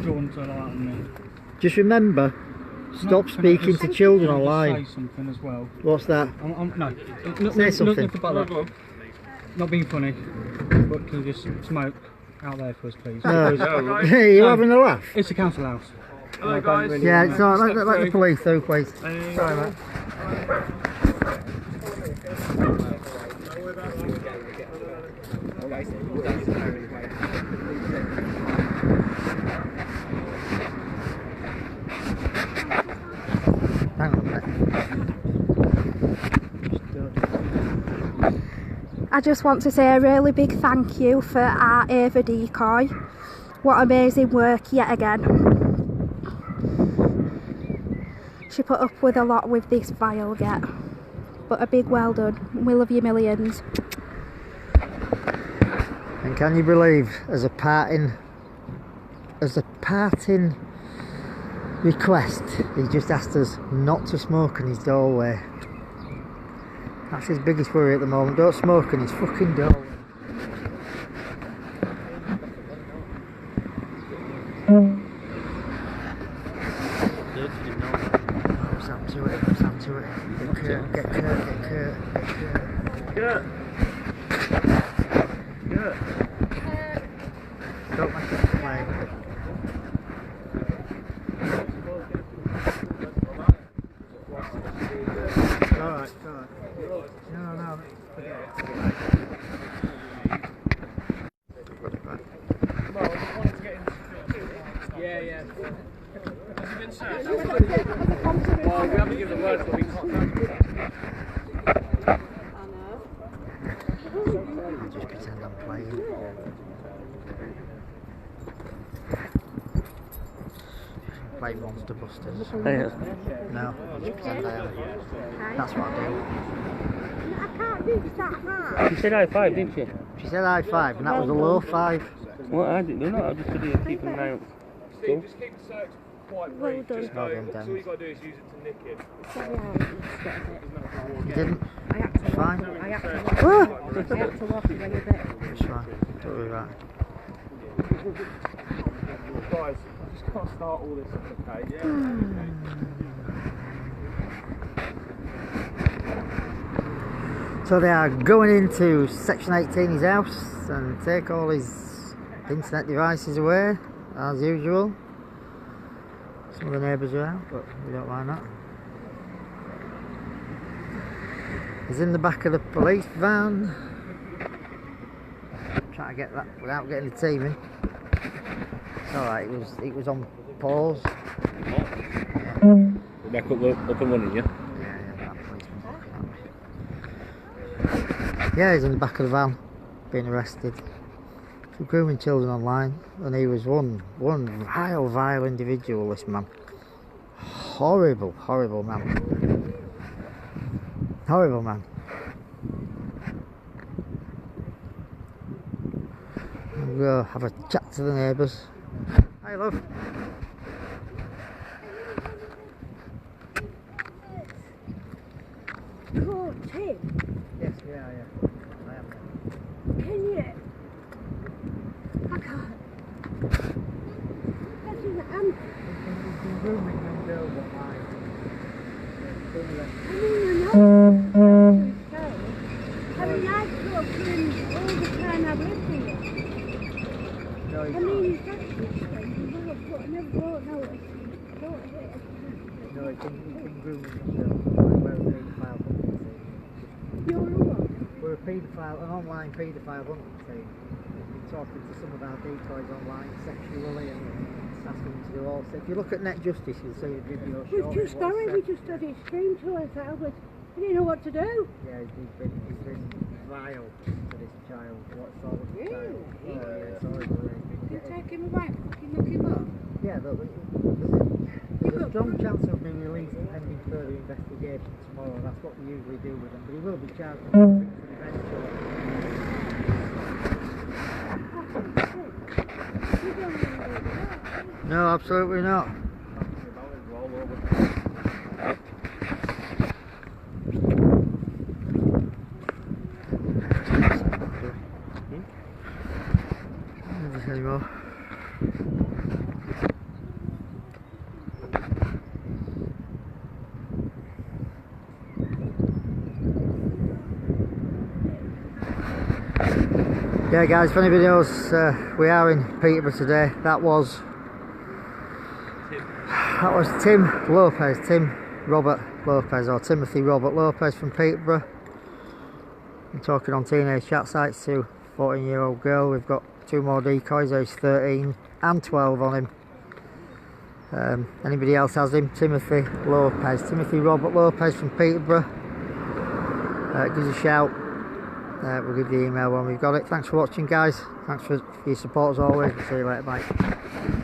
drawn to like on me. Just remember, stop speaking to children Can I just online. say something as well. What's that? No, something. nothing about that. Not being funny, but can you just smoke out there for us, please? No. No, Hey, you're No. having a laugh? It's a council house. Hello, guys. Yeah, it's not. Let the police through, please. Hey. Sorry, mate. Hang on a minute. I just want to say a really big thank you for our Ava decoy. What amazing work yet again. She put up with a lot with this vile get. But a big well done. We love you millions. And can you believe, as a parting request, he just asked us not to smoke in his doorway. That's his biggest worry at the moment. Don't smoke in his fucking doorway. Sam to it, Sam to it. Get Kurt, get Kurt, get Kurt, get Kurt. Don't make it play. Alright, alright. No, forget it. Yeah, yeah. Has he been playing Monster Busters. Yeah. No, just pretend I am. That's what I do. I can't reach that high. She said high five, didn't she? She said high five, and that was a low five. Well, I didn't do that. I just stood here keeping an eye out. Steve, just keep the search quite Well brief. done. Just Well know, done, all you got to do is use it to nick it. Sorry, I missed it a bit. You didn't? I had to walk. Fine. I had to walk. I had to walk away a bit. It's fine. Don't worry about it. Guys, I just can't start all this, okay? So they are going into Section 18's house and take all his internet devices away, as usual. Some of the neighbours are out, but we don't mind that. He's in the back of the police van. Trying to get that without getting the team in. It's alright, it was on pause. Back up and running, yeah? Yeah, that policeman's looking at me. Yeah, he's in the back of the van, being arrested for grooming children online, and he was one vile individual, this man. Horrible man. Horrible man. We'll go have a chat to the neighbours. Hi, love. Oh, Tim, Yes, yeah. I am. can you? I can't. That's in the hand. Grooming young girls online. I mean, I know. I mean, I've talked to him all the time I've lived here. No, I mean, he's actually strange, but I never thought, no, it's not here. no, it's been grooming young girls online. We're a paedophile hunting team. You're a what? We're an online paedophile hunting team. We've been talking to some of our decoys online sexually and asking them to do all. So if you look at Net Justice, you'll see a video We've showing just what got he it, said. we just had it streamed to us, I didn't know what to do. Yeah, he's been vile to this child. What's all with the child? Oh, yeah, it's horrible. You take him away, fucking look him up. Yeah, there's a strong chance of being released pending further investigation tomorrow. That's what we usually do with them. But he will be charged with convicted eventually. No, absolutely not. Anymore. Yeah guys, if anybody knows, we are in Peterborough today. That was Tim Robert Lopez, or Timothy Robert Lopez from Peterborough. I'm talking on teenage chat sites to 14-year-old girl. We've got two more decoys, age 13 and 12 on him. Anybody else has him? Timothy Robert Lopez from Peterborough. Give us a shout. We'll give you the email when we've got it. Thanks for watching guys. Thanks for your support as always. See you later, bye.